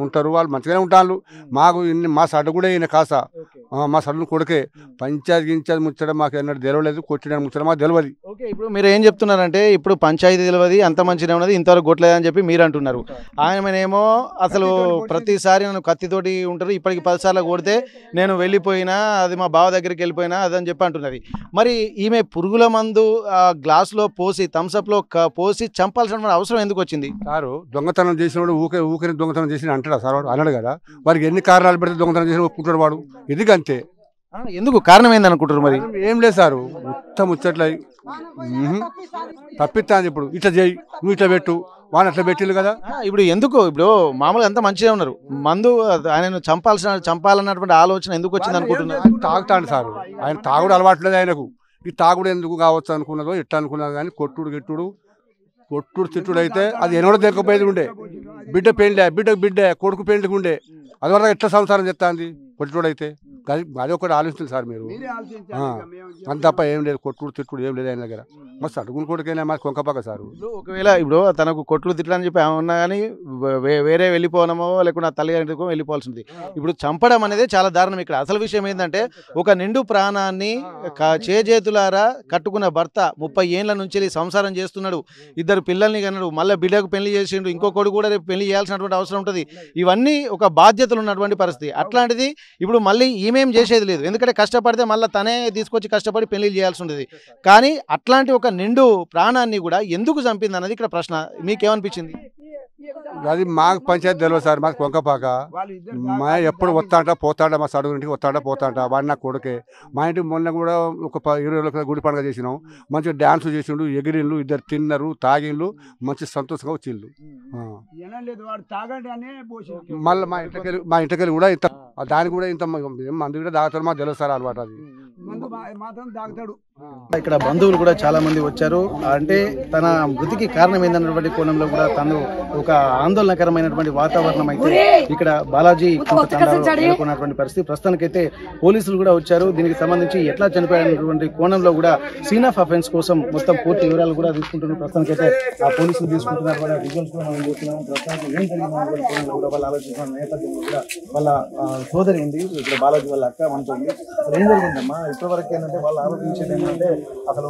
ఉంటారు, వాళ్ళు మంచిగానే ఉంటారు. మాకు మా సడ్డు కూడా ఈయన కాస, మా సడ్డును కొడుకే. పంచాయతీ గించాది ముచ్చట మాకు ఎన్నడూ తెలియలేదు, కొట్టిన ముచ్చట మాకు తెలియదు. ఓకే, ఇప్పుడు మీరు ఏం చెప్తున్నారంటే ఇప్పుడు పంచాయతీ తెలియదు, అంత మంచిగా ఉన్నది, ఇంతవరకు కొట్టలేదని చెప్పి మీరు అంటున్నారు. ఆయనేమో అసలు ప్రతిసారి నన్ను కత్తితోటి ఉంటారు, ఇప్పటికి 10 సార్లు కొడితే నేను వెళ్ళిపోయినా, అది మా బావ దగ్గరికి వెళ్ళిపోయినా అదని చెప్పి అంటున్నది. మరి ఈమె పురుగుల మందు గ్లాసులో పోసి థమ్స్అప్లో పోసి చంపాల్సిన అవసరం ఎందుకు వచ్చింది? సారు దొంగతనం చేసినవాడు ఊకే దొంగతనం చేసిన అంటాడా సార్? వాడు అన్నాడు కదా, వారికి ఎన్ని కారణాలు పెడితే దొంగతనం చేసిన ఒప్పుకుంటాడు వాడు. ఇది అంతే. ఎందుకు కారణం ఏందనుకుంటారు? మరి ఏం లేదు సారు, మొత్తం ముచ్చట్లయి తప్పిస్తాను. ఇప్పుడు ఇట్లా చేయి, నువ్వు ఇట్లా పెట్టు, వాడు అట్లా పెట్టిండు కదా. ఇప్పుడు ఎందుకు? ఇప్పుడు మామూలుగా అంతా మంచిగా ఉన్నారు, మందు ఆయనను చంపాలన్నటువంటి ఆలోచన ఎందుకు వచ్చింది అనుకుంటున్నారు? తాగుతాడు సారు, ఆయన తాగుడు అలవాట్లేదు ఆయనకు. ఈ తాగుడు ఎందుకు కావచ్చు అనుకున్నదో ఎట్లా అనుకున్నదో కానీ కొట్టుడు తిట్టుడు అయితే అది ఎన్నడో తెగకపోయేది ఉండే. బిడ్డ పెళ్ళే కొడుకు పెళ్లికి ఉండే, అది వరకు ఎట్లా సంసారం చెప్తాంది కొట్టుడు అయితే. అది ఒకటి ఆలోచిస్తుంది సార్ మీరు, అంత తప్ప ఏం లేదు. కొట్టుడు తిట్టుడు ఏం లేదు ఆయన దగ్గర. మస్తు అడుగులు కొడుకైనా మాకు కొంకపాక సారు. ఒకవేళ ఇప్పుడు తనకు కొట్లు తిట్టని చెప్పి ఏమన్నా కానీ వేరే వెళ్ళిపోవడమో లేకుండా తల్లిదండ్రులకో వెళ్ళిపోవాల్సింది. ఇప్పుడు చంపడం అనేది చాలా దారుణం. ఇక్కడ అసలు విషయం ఏంటంటే ఒక నిండు ప్రాణాన్ని చేజేతులారా కట్టుకున్న భర్త 30 ఏళ్ళ నుంచి సంసారం చేస్తున్నాడు, 2 పిల్లల్ని కన్నాడు, మళ్ళీ బిడ్డకు పెళ్లి చేసిండు, ఇంకో కొడుకు కూడా రేపు పెళ్లి చేయాల్సినటువంటి అవసరం ఉంటుంది. ఇవన్నీ ఒక బాధ్యతలు ఉన్నటువంటి పరిస్థితి. అట్లాంటిది ఇప్పుడు మళ్ళీ ఈమెం చేసేది లేదు, ఎందుకంటే కష్టపడితే మళ్ళీ తనే తీసుకొచ్చి కష్టపడి పెళ్లి చేయాల్సి ఉంటుంది. కానీ అట్లాంటి ఒక నిండు ప్రాణాన్ని కూడా ఎందుకు చంపింది అన్నది ఇక్కడ ప్రశ్న. మీకేమనిపించింది? అది మాకు పంచాయతీ తెలియదు సార్, మాకు కొంకపాక. మా ఎప్పుడు వస్తాంట పోతాంట, మా సడుగు ఇంటికి వస్తాంట పోతాంట, వాడు నా కొడుకే. మా ఇంటికి మొన్న కూడా ఒక 20 రోజుల గుడి పండుగ చేసినాం, మంచిగా డ్యాన్స్ చేసిండు, ఎగిరిళ్ళు, 2 తిన్నారు, తాగిళ్ళు, మంచి సంతోషంగా వచ్చిండు. మళ్ళీ మా ఇంటికి కూడా ఇంత దానికి కూడా ఇంత మందు కూడా తాగుతారు, మాకు తెలుసు సార్ అలవాటు. అది ఇక్కడ బంధువులు కూడా చాలా మంది వచ్చారు. అంటే తన మృతికి కారణం ఏందన్నటువంటి కోణంలో కూడా తను ఒక ఆందోళనకరమైనటువంటి వాతావరణం అయితే ఇక్కడ బాలాజీ నెలకొన్నటువంటి పరిస్థితి. ప్రస్తుతానికైతే పోలీసులు కూడా వచ్చారు. దీనికి సంబంధించి ఎట్లా చనిపోయినటువంటి కోణంలో కూడా సీన్ ఆఫ్ అఫెన్స్ కోసం మొత్తం పూర్తి వివరాలు కూడా తీసుకుంటున్నారు. ప్రస్తుతానికైతే ఆ పోలీసులు తీసుకుంటున్నారు కూడా రిజల్ట్స్ కూడా మనం చూస్తున్నాం. ప్రస్తుతానికి ఏం జరిగిందనేటువంటి కూడా వాళ్ళు ఆలోచిస్తున్న నేపథ్యంలో కూడా వాళ్ళ సోదరి ఉంది, ఇక్కడ బాలాజీ వాళ్ళ అక్క మనతో ఉంది. అసలు ఏం జరిగిందమ్మా? ఇప్పటివరకు ఏంటంటే వాళ్ళు ఆలోచించేది ఏంటంటే అసలు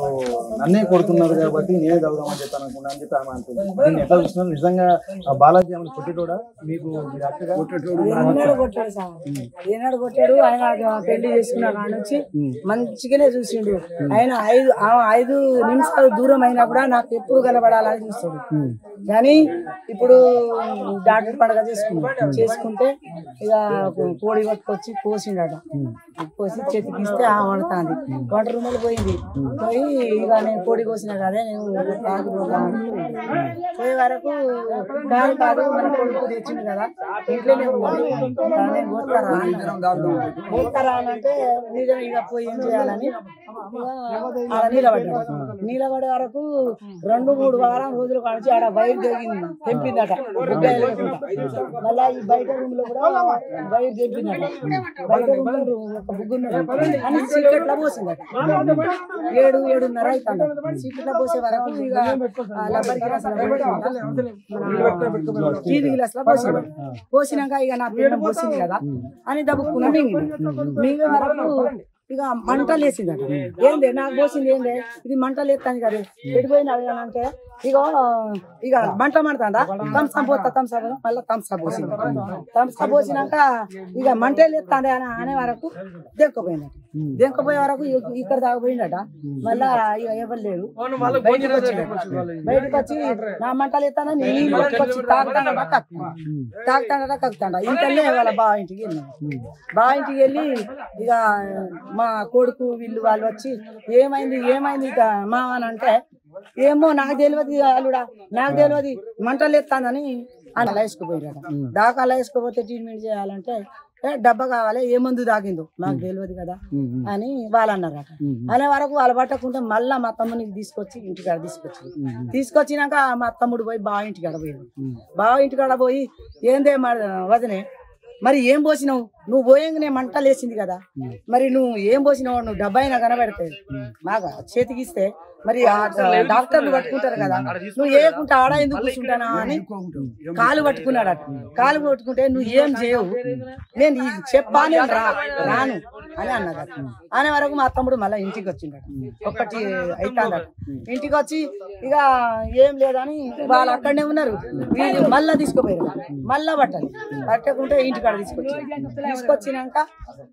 నన్నే కొడుతున్నారు కాబట్టి నేనే చదువుదామని చెప్పాను అనుకున్నా అని చెప్పి ఆమె అంటుంది. దీన్ని ఎట్లా చూస్తున్నారు? నిజంగా బాలాజీ ఆమె కొట్టేటోడా? మీకు అక్కగా ఏనాడు కొట్టాడు? ఆయన పెళ్లి చేసుకున్నాడు ఆ నుంచి మంచిగానే చూసిండు. ఆయన 5 నిమిషాలు దూరం అయినా కూడా నాకు ఎప్పుడు కనబడాలని చూస్తాడు. కానీ ఇప్పుడు డాక్టర్ పండుగ చేసుకుంటే ఇక కోడి పట్టుకొచ్చి కోసిండట. కోసి చేతికి ఇస్తే వండుతుంది. వంట రూమ్లో పోయింది. పోయి ఇక నేను కోడి కోసిన కదా, నేను పోయే వరకు కాదు మన కొడుకు తెచ్చింది కదా, ఇంట్లోనే ఉన్నది, నేను పోతారా అని అంటే నిజం. ఇక పోయి ఏం చేయాలని నిలబడ్డాడు. నిలబడే వరకు 2-3 వారం రోజులు కాల్చి ఆడ బయట తెంపిందట మళ్ళా ఈ బయట రూమ్ లో కూడా బయట తెంపిందట బయట రూమ్ లో ఒక బుగ్గున్నది అని చీకట్లా పోసిందట 7-7:30 అవుతుంది చీకట్లా పోసే వరకు ఇక లబ్బర్ గిలాస్ టీవీ గిలాస్ లా పోసినాక ఇక నా పిల్లలు పోసింది కదా అని దబ్బుకున్నా మింగే వరకు ఇక మంటలు వేసిందట ఏంది నాకు పోసింది ఏంది ఇది మంటలు ఎత్తాను కదా ఎడిపోయినా అంటే ఇక మంట మండుతుందా థమ్సప్ పోతా థమ్సప్ మళ్ళీ థమ్సప్ పోసింది థమ్సప్ పోసినాక ఇక మంటలు ఎత్తాంది అని అనే వరకు దెంకపోయిందట దెంకపోయే వరకు ఇక్కడ దాకపోయిందట మళ్ళా ఇక ఎవరు లేరు బయటకు వచ్చి నా మంటలు ఎత్తానని నీళ్ళు పట్టుకొచ్చి తాగుతాడట కక్కుతాడ ఇంతనే వాళ్ళ బావ ఇంటికి వెళ్ళినాడు బావ ఇంటికి వెళ్ళి ఇక మా కొడుకు వీళ్ళు వాళ్ళు వచ్చి ఏమైంది ఇక మామ అని అంటే ఏమో నాకు తెలియదు అల్లుడా నాకు తెలియదు మంటలు ఎత్తానని అని అలా వేసుకుపోయాడు దాకా అలా వేసుకోపోతే ట్రీట్మెంట్ చేయాలంటే డబ్బా కావాలి ఏ మందు తాగిందో నాకు తెలియదు కదా అని వాళ్ళు అన్నారట అనే వరకు వాళ్ళు పట్టకుంటే మళ్ళా మా తమ్మునికి తీసుకొచ్చి ఇంటికాడ తీసుకొచ్చినాక మా తమ్ముడు పోయి బావ ఇంటికాడ పోయాడు బావ ఇంటికాడ పోయి ఏందే వదినే మరి ఏం పోసినావు నువ్వు పోయంగానే మంటలు వేసింది కదా మరి నువ్వు ఏం పోసినావు నువ్వు డబ్బా అయినా కనబెడితే బాగా చేతికి ఇస్తే మరి డాక్టర్లు పట్టుకుంటారు కదా నువ్వు ఏకుంటా ఆడ ఎందుకు కూర్చుంటానా అని కాలు పట్టుకున్నాడట కాలు పట్టుకుంటే నువ్వు ఏం చేయవు నేను చెప్పా నేను రాను అని అన్నదట అనే వరకు మా తమ్ముడు మళ్ళీ ఇంటికి వచ్చిందట ఒకటి అవుతాడట ఇంటికి వచ్చి ఇక ఏం లేదని వాళ్ళు అక్కడనే ఉన్నారు వీళ్ళు మళ్ళా తీసుకుపోయారు మళ్ళా పట్టకుంటే ఇంటికాడ తీసుకొచ్చినాక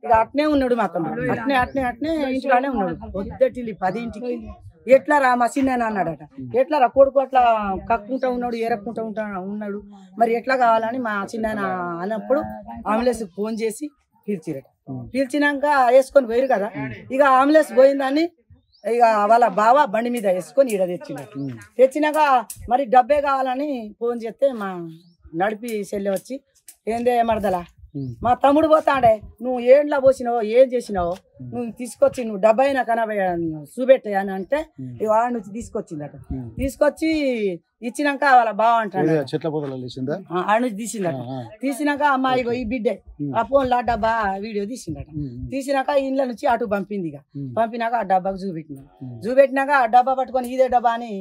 ఇక అట్నే ఉన్నాడు మా తమ్ముడు అట్నే ఇంటికాడనే ఉన్నాడు పొద్దుటిల్లి 10ంటికి ఎట్లా రా మా చిన్న అన్నాడట ఎట్లా రా కొడుకు అట్లా కక్కుంటా ఉన్నాడు ఏరక్కుంటా ఉన్నాడు మరి ఎట్లా కావాలని మా చిన్న అన్నప్పుడు అంబులెన్స్ ఫోన్ చేసి పిలిచినాక వేసుకొని పోయారు కదా ఇక అంబులెన్స్ పోయిందని ఇక వాళ్ళ బావ బండి మీద వేసుకొని ఈడ తెచ్చినాక మరి డబ్బే కావాలని ఫోన్ చేస్తే మా నడిపి చెల్లె వచ్చి ఏందే మరదలా మా తమ్ముడు పోతాడే నువ్వు ఏండ్లా పోసినావో ఏం చేసినావో నువ్వు తీసుకొచ్చి నువ్వు డబ్బా అయినా కనబోయా చూపెట్టాయి అని అంటే వాడి నుంచి తీసుకొచ్చిందట తీసుకొచ్చి ఇచ్చినాక వాళ్ళ బావ అంటాడు ఆడ నుంచి తీసినాక అమ్మాయి ఈ బిడ్డే ఆ ఫోన్లో ఆ డబ్బా వీడియో తీసినాక ఇండ్ల నుంచి అటు పంపింది ఇక పంపినాక ఆ డబ్బాకు చూపెట్టినాక ఆ డబ్బా పట్టుకొని ఇదే డబ్బా అని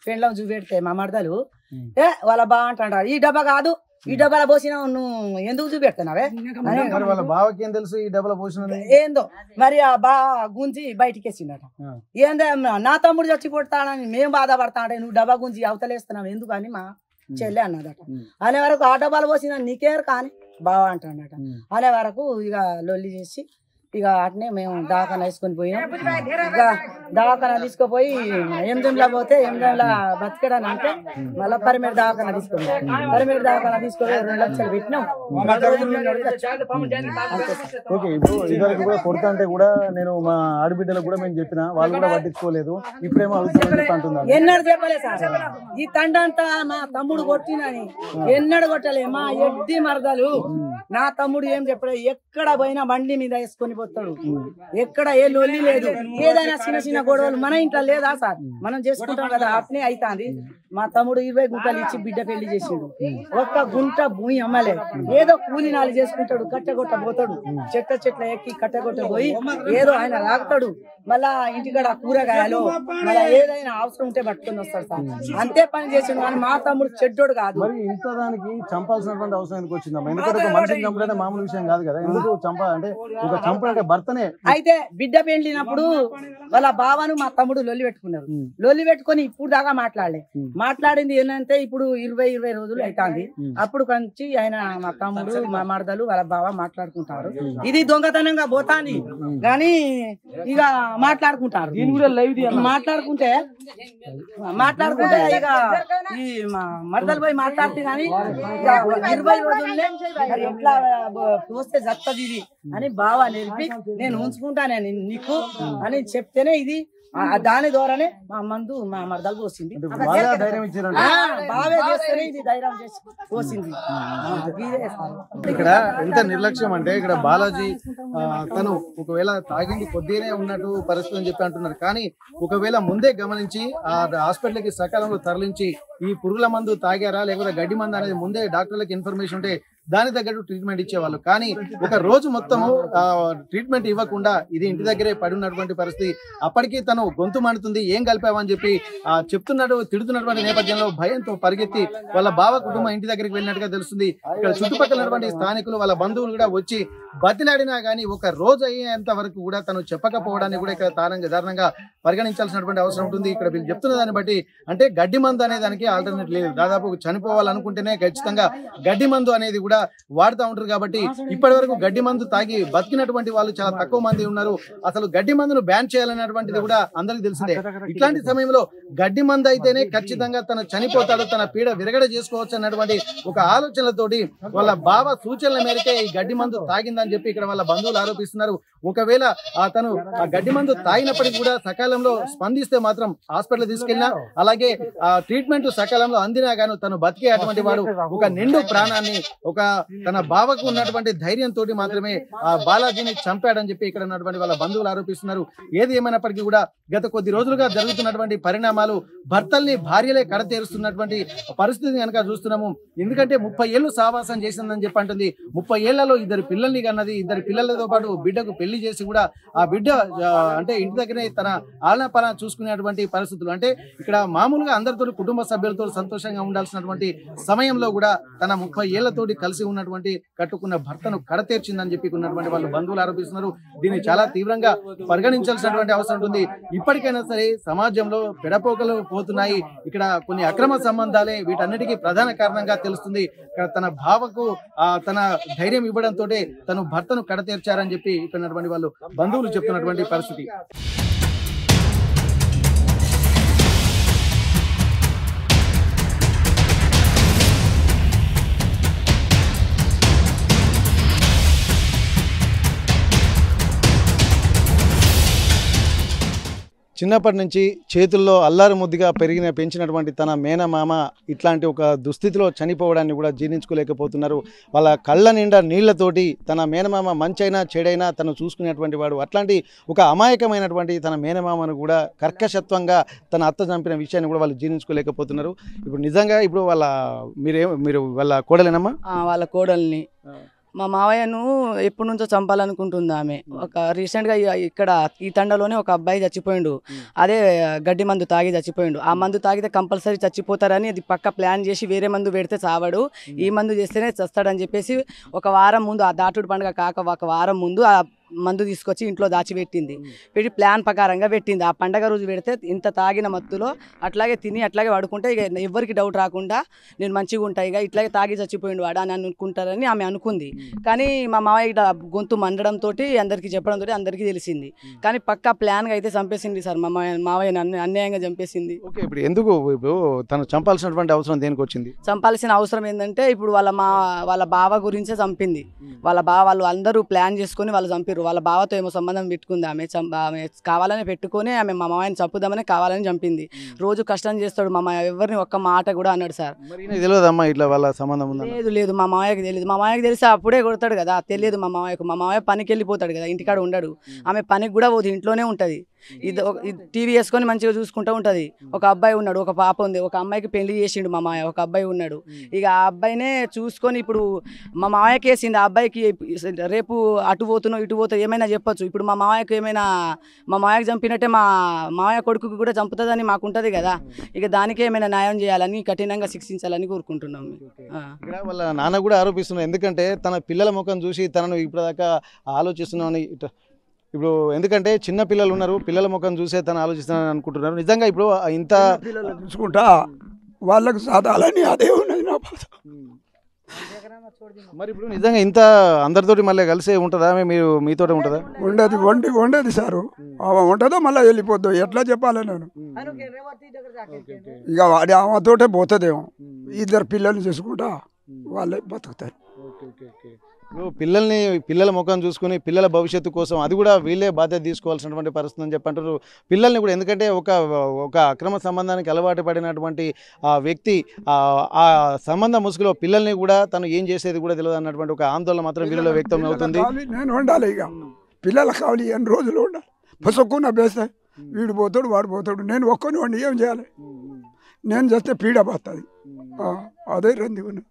పెండ్లం చూపెడితే మా మరదలు వాళ్ళ బావ అంటాడు ఈ డబ్బా కాదు ఈ డబ్బాలో పోసినా నువ్వు ఎందుకు చూపెడతానావే తెలుసు ఈ డబ్బాలో పోసిన ఏందో మరి ఆ బా గుంజి బయటికి వేసిందట ఏందో నా తమ్ముడు చచ్చి కొడతానని మేము బాధపడతాంటే నువ్వు డబ్బా గుంజి అవతలేస్తున్నావు ఎందుకు అని మా చెల్లె అన్నదట అనే వరకు ఆ డబ్బాలు పోసినా నీకేరు కానీ బావ అంటాడట అనే వరకు ఇక లొల్లి చేసి ఇక అట్నే మేము దవాఖానా వేసుకొని పోయినాం ఇక దవాఖానా తీసుకుపోయి ఎంజంలా పోతే ఎంజంలా బతికడాని అంటే మళ్ళీ పరిమేడు దవాఖానా తీసుకొని 2 లక్షలు పెట్టినాం కొడుతా అంటే కూడా నేను మా ఆడబిడ్డలకు కూడా మేము చెప్పిన వాళ్ళు కూడా పట్టించుకోలేదు ఇప్పుడేమో అంటున్నారు ఎన్నడూ చెప్పలే సార్ ఈ తండంతా మా తమ్ముడు కొట్టినని ఎన్నడూ కొట్టలే మా ఎడ్డి మరదలు నా తమ్ముడు ఏం చెప్పలే ఎక్కడ పోయినా బండి మీద వేసుకొని పోతాడు ఎక్కడ ఏ లొల్లి లేదు ఏదైనా చిన్న గొడవలు మన ఇంట్లో లేదా సార్ మనం చేసుకుంటాం కదా అట్నే అవుతాంది మా తమ్ముడు 20 గుంటలు ఇచ్చి బిడ్డ పెళ్లి చేసిండు 1 గుంట భూమి అమ్మలే ఏదో కూలి నాలు చేసుకుంటాడు కట్టగొట్ట పోతాడు చెట్ల ఎక్కి కట్టగొట్ట పోయి ఏదో ఆయన రాగుతాడు మళ్ళా ఇంటికాడ కూరగాయలు మళ్ళా ఏదైనా అవసరం ఉంటే పట్టుకొని వస్తాడు సార్ అంతే పని చేసిండు కానీ మా తమ్ముడు చెడ్డోడు కాదు ఇంత దానికి చంపాల్సినటువంటి అవసరం ఎందుకు వచ్చిందమ్మా ఎందుకంటే ఒక మనిషిని చంపడం మామూలు విషయం కాదు కదా ఎందుకు చంపాలంటే ఒక చంపడంటే భర్తనే అయితే బిడ్డ పెండినప్పుడు వాళ్ళ బావను మా తమ్ముడు లొల్లి పెట్టుకున్నారు లొల్లి పెట్టుకొని ఇప్పుడు దాకా మాట్లాడింది ఏంటంటే ఇప్పుడు 20 రోజులు అవుతుంది అప్పుడు కొంచెం ఆయన మా తమ్ముడు మా మరదలు వాళ్ళ బావ మాట్లాడుకుంటారు ఇది దొంగతనంగా పోతాని కానీ ఇక మాట్లాడుకుంటారు మాట్లాడుకుంటే ఇక ఈ మరదలు పోయి మాట్లాడితే కానీ 20 రోజులనే ఎట్లా చూస్తే జత్తది ఇది అని బావ నేర్పి నేను ఉంచుకుంటానే నీకు అని చెప్తేనే ఇది దాని ద్వారానే మా మందు మా మరదలు పోసింది. బావే చేస్తేనే ఇది ధైర్యం చేసి పోసింది. ఇక్కడ ఎంత నిర్లక్ష్యం అంటే ఇక్కడ బాలాజీ తను ఒకవేళ తాగింది కొద్దిగానే ఉన్నట్టు పరిస్థితి అని చెప్పి అంటున్నారు. కానీ ఒకవేళ ముందే గమనించి ఆ హాస్పిటల్కి సకాలంలో తరలించి ఈ పురుగుల మందు తాగారా లేకపోతే గడ్డి మందు అనేది ముందే డాక్టర్లకు ఇన్ఫర్మేషన్ ఉంటే దాని తగ్గట్టు ట్రీట్మెంట్ ఇచ్చేవాళ్ళు. కానీ ఒక రోజు మొత్తము ట్రీట్మెంట్ ఇవ్వకుండా ఇది ఇంటి దగ్గరే పడి ఉన్నటువంటి పరిస్థితి. అప్పటికీ తను గొంతు మండుతుంది, ఏం కలిపావని చెప్పి తిడుతున్నటువంటి నేపథ్యంలో భయంతో పరిగెత్తి వాళ్ళ బావ కుటుంబం ఇంటి దగ్గరికి వెళ్ళినట్టుగా తెలుస్తుంది. ఇక్కడ చుట్టుపక్కల స్థానికులు వాళ్ళ బంధువులు కూడా వచ్చి బతిలాడినా కానీ ఒక రోజు అయ్యేంత వరకు కూడా తను చెప్పకపోవడాన్ని కూడా ఇక్కడ దారుణంగా పరిగణించాల్సినటువంటి అవసరం ఉంటుంది. ఇక్కడ వీళ్ళు చెప్తున్న దాన్ని బట్టి అంటే గడ్డి మందు అనే దానికి ఆల్టర్నేట్ లేదు. దాదాపు చనిపోవాలనుకుంటేనే ఖచ్చితంగా గడ్డి మందు అనేది కూడా వాడుతూ ఉంటారు. కాబట్టి ఇప్పటి వరకు గడ్డి మందు తాగి బతికినటువంటి వాళ్ళు చాలా తక్కువ మంది ఉన్నారు. అసలు గడ్డి మందును బ్యాన్ చేయాలనేటువంటిది కూడా అందరికి తెలిసిందే. ఇట్లాంటి సమయంలో గడ్డి మందు అయితేనే ఖచ్చితంగా తను చనిపోతాడు, తన పీడ విరగడ చేసుకోవచ్చు అన్నటువంటి ఒక ఆలోచనలతోటి వాళ్ళ బావ సూచనల మేరకే ఈ గడ్డి మందు తాగిందని చెప్పి ఇక్కడ వాళ్ళ బంధువులు ఆరోపిస్తున్నారు. ఒకవేళ తను ఆ గడ్డి మందు తాగినప్పటికీ కూడా సకాలంలో స్పందిస్తే మాత్రం హాస్పిటల్ తీసుకెళ్ళినా అలాగే ట్రీట్మెంట్ సకాలంలో అందినా గాను తను బతికే అటువంటి వాడు ఒక నిండు ప్రాణాన్ని ఒక తన బావకు ఉన్నటువంటి ధైర్యంతో మాత్రమే ఆ బాలాజీని చంపాడని చెప్పి ఇక్కడ ఉన్నటువంటి వాళ్ళ బంధువులు ఆరోపిస్తున్నారు. ఏది ఏమైనప్పటికీ కూడా గత కొద్ది రోజులుగా జరుగుతున్నటువంటి పరిణామాలు భర్తల్ని భార్యలే కడతేరుస్తున్నటువంటి పరిస్థితిని కనుక చూస్తున్నాము. ఎందుకంటే 30 ఏళ్ళు సావాసం చేసిందని చెప్పి అంటుంది. 30 ఏళ్లలో 2 పిల్లల్ని కన్నది. 2 పిల్లలతో పాటు బిడ్డకు పెళ్లి చేసి కూడా ఆ బిడ్డ అంటే ఇంటి దగ్గరే తన ఆలన పాలన చూసుకునేటువంటి పరిస్థితులు. అంటే ఇక్కడ మామూలుగా అందరితో కుటుంబ సభ్యులతో సంతోషంగా ఉండాల్సినటువంటి సమయంలో కూడా తన 30 ఏళ్లతోటి కలిసి ఉన్నటువంటి కట్టుకున్న భర్తను కడతేర్చిందని చెప్పి ఉన్నటువంటి వాళ్ళు బంధువులు ఆరోపిస్తున్నారు. దీన్ని చాలా తీవ్రంగా పరిగణించాల్సినటువంటి అవసరం ఉంటుంది. ఇప్పటికైనా సరే సమాజంలో పెడపోకలు పోతున్నాయి. ఇక్కడ కొన్ని అక్రమ సంబంధాలే వీటన్నిటికీ ప్రధాన కారణంగా తెలుస్తుంది. ఇక్కడ తన భావకు తన ధైర్యం ఇవ్వడంతో తను భర్తను కడతేర్చారని చెప్పి ఇక్కడ వాళ్ళు బంధువులు చెప్తున్నటువంటి పరిస్థితి. చిన్నప్పటి నుంచి చేతుల్లో అల్లారు ముద్దుగా పెంచినటువంటి తన మేనమామ ఇట్లాంటి ఒక దుస్థితిలో చనిపోవడాన్ని కూడా జీర్ణించుకోలేకపోతున్నారు. వాళ్ళ కళ్ళ నిండా నీళ్లతోటి తన మేనమామ మంచైనా చెడైనా తను చూసుకునేటువంటి వాడు. అట్లాంటి ఒక అమాయకమైనటువంటి తన మేనమామను కూడా కర్కశత్వంగా తన అత్త చంపిన విషయాన్ని కూడా వాళ్ళు జీర్ణించుకోలేకపోతున్నారు. ఇప్పుడు నిజంగా ఇప్పుడు మీరు వాళ్ళ కోడలేనమ్మా? వాళ్ళ కోడల్ని మా మావయ్యను ఎప్పటి నుంచో చంపాలనుకుంటుంది ఆమె. ఒక రీసెంట్గా ఇక్కడ ఈ తండలోనే ఒక అబ్బాయి చచ్చిపోయిండు. అదే గడ్డి మందు తాగి చచ్చిపోయిండు. ఆ మందు తాగితే కంపల్సరీ చచ్చిపోతారని అది పక్క ప్లాన్ చేసి వేరే మందు పెడితే చావడు, ఈ మందు చేస్తేనే చస్తాడని చెప్పేసి ఒక వారం ముందు, ఆ దాటుడు పండుగ కాక ఒక వారం ముందు ఆ మందు తీసుకొచ్చి ఇంట్లో దాచిపెట్టింది. పెట్టి ప్లాన్ ప్రకారంగా పెట్టింది. ఆ పండగ రోజు పెడితే ఇంత తాగిన మత్తులో అట్లాగే తిని అట్లాగే పడుకుంటే ఇక ఎవరికి డౌట్ రాకుండా నేను మంచిగా ఉంటాయి, ఇక ఇట్లాగే తాగి చచ్చిపోయిండు వాడు అని అనుకుంటారని ఆమె అనుకుంది. కానీ మా మావయ్య గొంతు మండడంతో అందరికీ చెప్పడంతో అందరికీ తెలిసింది. కానీ పక్కా ప్లాన్గా అయితే చంపేసింది సార్ మా మావయ్య అన్యాయంగా చంపేసింది. ఓకే, ఇప్పుడు ఎందుకు తను చంపాల్సినటువంటి అవసరం దేనికి వచ్చింది? చంపాల్సిన అవసరం ఏంటంటే ఇప్పుడు వాళ్ళ బావ గురించే చంపింది. వాళ్ళు అందరూ ప్లాన్ చేసుకొని వాళ్ళు చంపారు. వాళ్ళ బావతో ఏమో సంబంధం పెట్టుకుంది ఆమె కావాలని పెట్టుకొని ఆమె మా మామయ్యని చంపుదామని కావాలని చంపింది. రోజు కష్టం చేస్తాడు మా మామయ్య, ఎవరిని ఒక్క మాట కూడా అన్నాడు సార్. తెలియదమ్మా ఇట్లా వాళ్ళ సంబంధం లేదు మా మామయ్యకి తెలియదు. మా మామయ్యకి తెలిసి అప్పుడే కొడతాడు కదా, తెలియదు మా మామయ్యకు. మా మామయ్య పనికి వెళ్ళిపోతాడు కదా, ఇంటికాడ ఉండడు. ఆమె పనికి కూడా పోదు, ఇంట్లోనే ఉంటది. టీవీ వేసుకొని మంచిగా చూసుకుంటూ ఉంటది. ఒక అబ్బాయి ఉన్నాడు, ఒక పాప ఉంది. ఒక అమ్మాయికి పెళ్లి చేసిండు మా మామయ్య, ఒక అబ్బాయి ఉన్నాడు. ఇక ఆ అబ్బాయినే చూసుకొని ఇప్పుడు మా మామయ్యకి వేసింది. ఆ అబ్బాయికి రేపు అటు పోతున్నావు ఇటు పోతావు ఏమైనా చెప్పొచ్చు. ఇప్పుడు మా మామయ్యకు ఏమైనా మా మామయ్యకు చంపినట్టే మా మామయ్య కొడుకుకి కూడా చంపుతుందని మాకుంటది కదా. ఇక దానికి ఏమైనా న్యాయం చేయాలని, కఠినంగా శిక్షించాలని కోరుకుంటున్నాం. వాళ్ళ నాన్న కూడా ఆరోపిస్తున్నారు. ఎందుకంటే తన పిల్లల ముఖం చూసి తనను ఇప్పటిదాకా ఆలోచిస్తున్నామని. ఇప్పుడు ఎందుకంటే చిన్న పిల్లలు ఉన్నారు, పిల్లల ముఖం చూసే తను ఆలోచిస్తున్నాను అనుకుంటున్నారు. నిజంగా ఇప్పుడు ఇంత చూసుకుంటా వాళ్ళకు సాధాలని అదే ఉన్నది నా బాధ. మరి ఇప్పుడు నిజంగా ఇంత అందరితోటి మళ్ళీ కలిసే ఉంటుందా? మీరు మీతో ఉంటుందా? ఉండేది సారు. ఉంటుందో మళ్ళీ వెళ్ళిపోద్దు, ఎట్లా చెప్పాలి నేను. ఇక ఆమెతోటే పోతుందేమో. 2 పిల్లల్ని చూసుకుంటా వాళ్ళే బతుకుతారు. ఇప్పుడు పిల్లల ముఖం చూసుకుని పిల్లల భవిష్యత్తు కోసం అది కూడా వీళ్ళే బాధ్యత తీసుకోవాల్సినటువంటి పరిస్థితి అని చెప్పి అంటారు. పిల్లల్ని కూడా ఎందుకంటే ఒక అక్రమ సంబంధానికి అలవాటు పడినటువంటి ఆ వ్యక్తి ఆ సంబంధ ముసుగులో పిల్లల్ని కూడా తను ఏం చేసేది కూడా తెలియదు అన్నటువంటి ఒక ఆందోళన మాత్రం వీళ్ళలో వ్యక్తం అవుతుంది. నేను ఉండాలి, ఇక పిల్లలకు కావాలి ఎన్ని రోజులు ఉండాలి. పసుక్కున్న బేస్తే వీడు పోతాడు వాడు పోతాడు, నేను ఒక్కని వాడిని ఏం చేయాలి? నేను చేస్తే పీడ పోతుంది. అదే రంది ఉన్నా.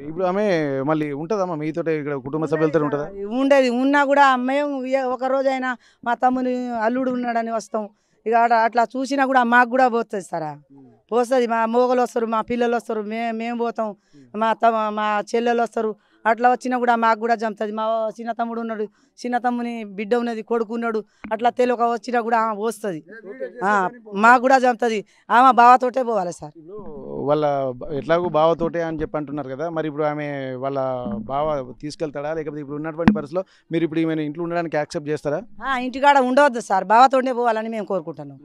ఇప్పుడు ఆమె మళ్ళీ ఉంటుందమ్మా మీతో ఇక్కడ కుటుంబ సభ్యులతో ఉంటుందా? ఉండేది. ఉన్నా కూడా మేము ఒక రోజైనా మా తమ్ముని అల్లుడు ఉన్నాడని వస్తాం. ఇక అట్లా చూసినా కూడా మాకు కూడా పోతుంది సార్, పోస్తుంది. మా మోగలు వస్తారు, మా పిల్లలు వస్తారు, మేము పోతాం, మా చెల్లెలు వస్తారు. అట్లా వచ్చినా కూడా మాకు కూడా జంపుతుంది. మా చిన్న తమ్ముడు ఉన్నాడు, చిన్న తమ్ముని బిడ్డ ఉన్నది, కొడుకు ఉన్నాడు. అట్లా తెలియక వచ్చినా కూడా ఆమె పోస్తుంది, మాకు కూడా జంపుతుంది. ఆమె బావతోటే పోవాలి సార్. వాళ్ళ ఎట్లాగో బావతోటే అని చెప్పి అంటున్నారు కదా, మరి ఇప్పుడు ఆమె వాళ్ళ బావ తీసుకెళ్తాడా లేకపోతే ఇప్పుడు ఉన్నటువంటి పరిస్థితిలో మీరు ఇప్పుడు ఈమె ఇంట్లో ఉండడానికి యాక్సెప్ట్ చేస్తారా? ఇంటికాడ ఉండవద్దు సార్, బావతోటే పోవాలని మేము కోరుకుంటున్నాం.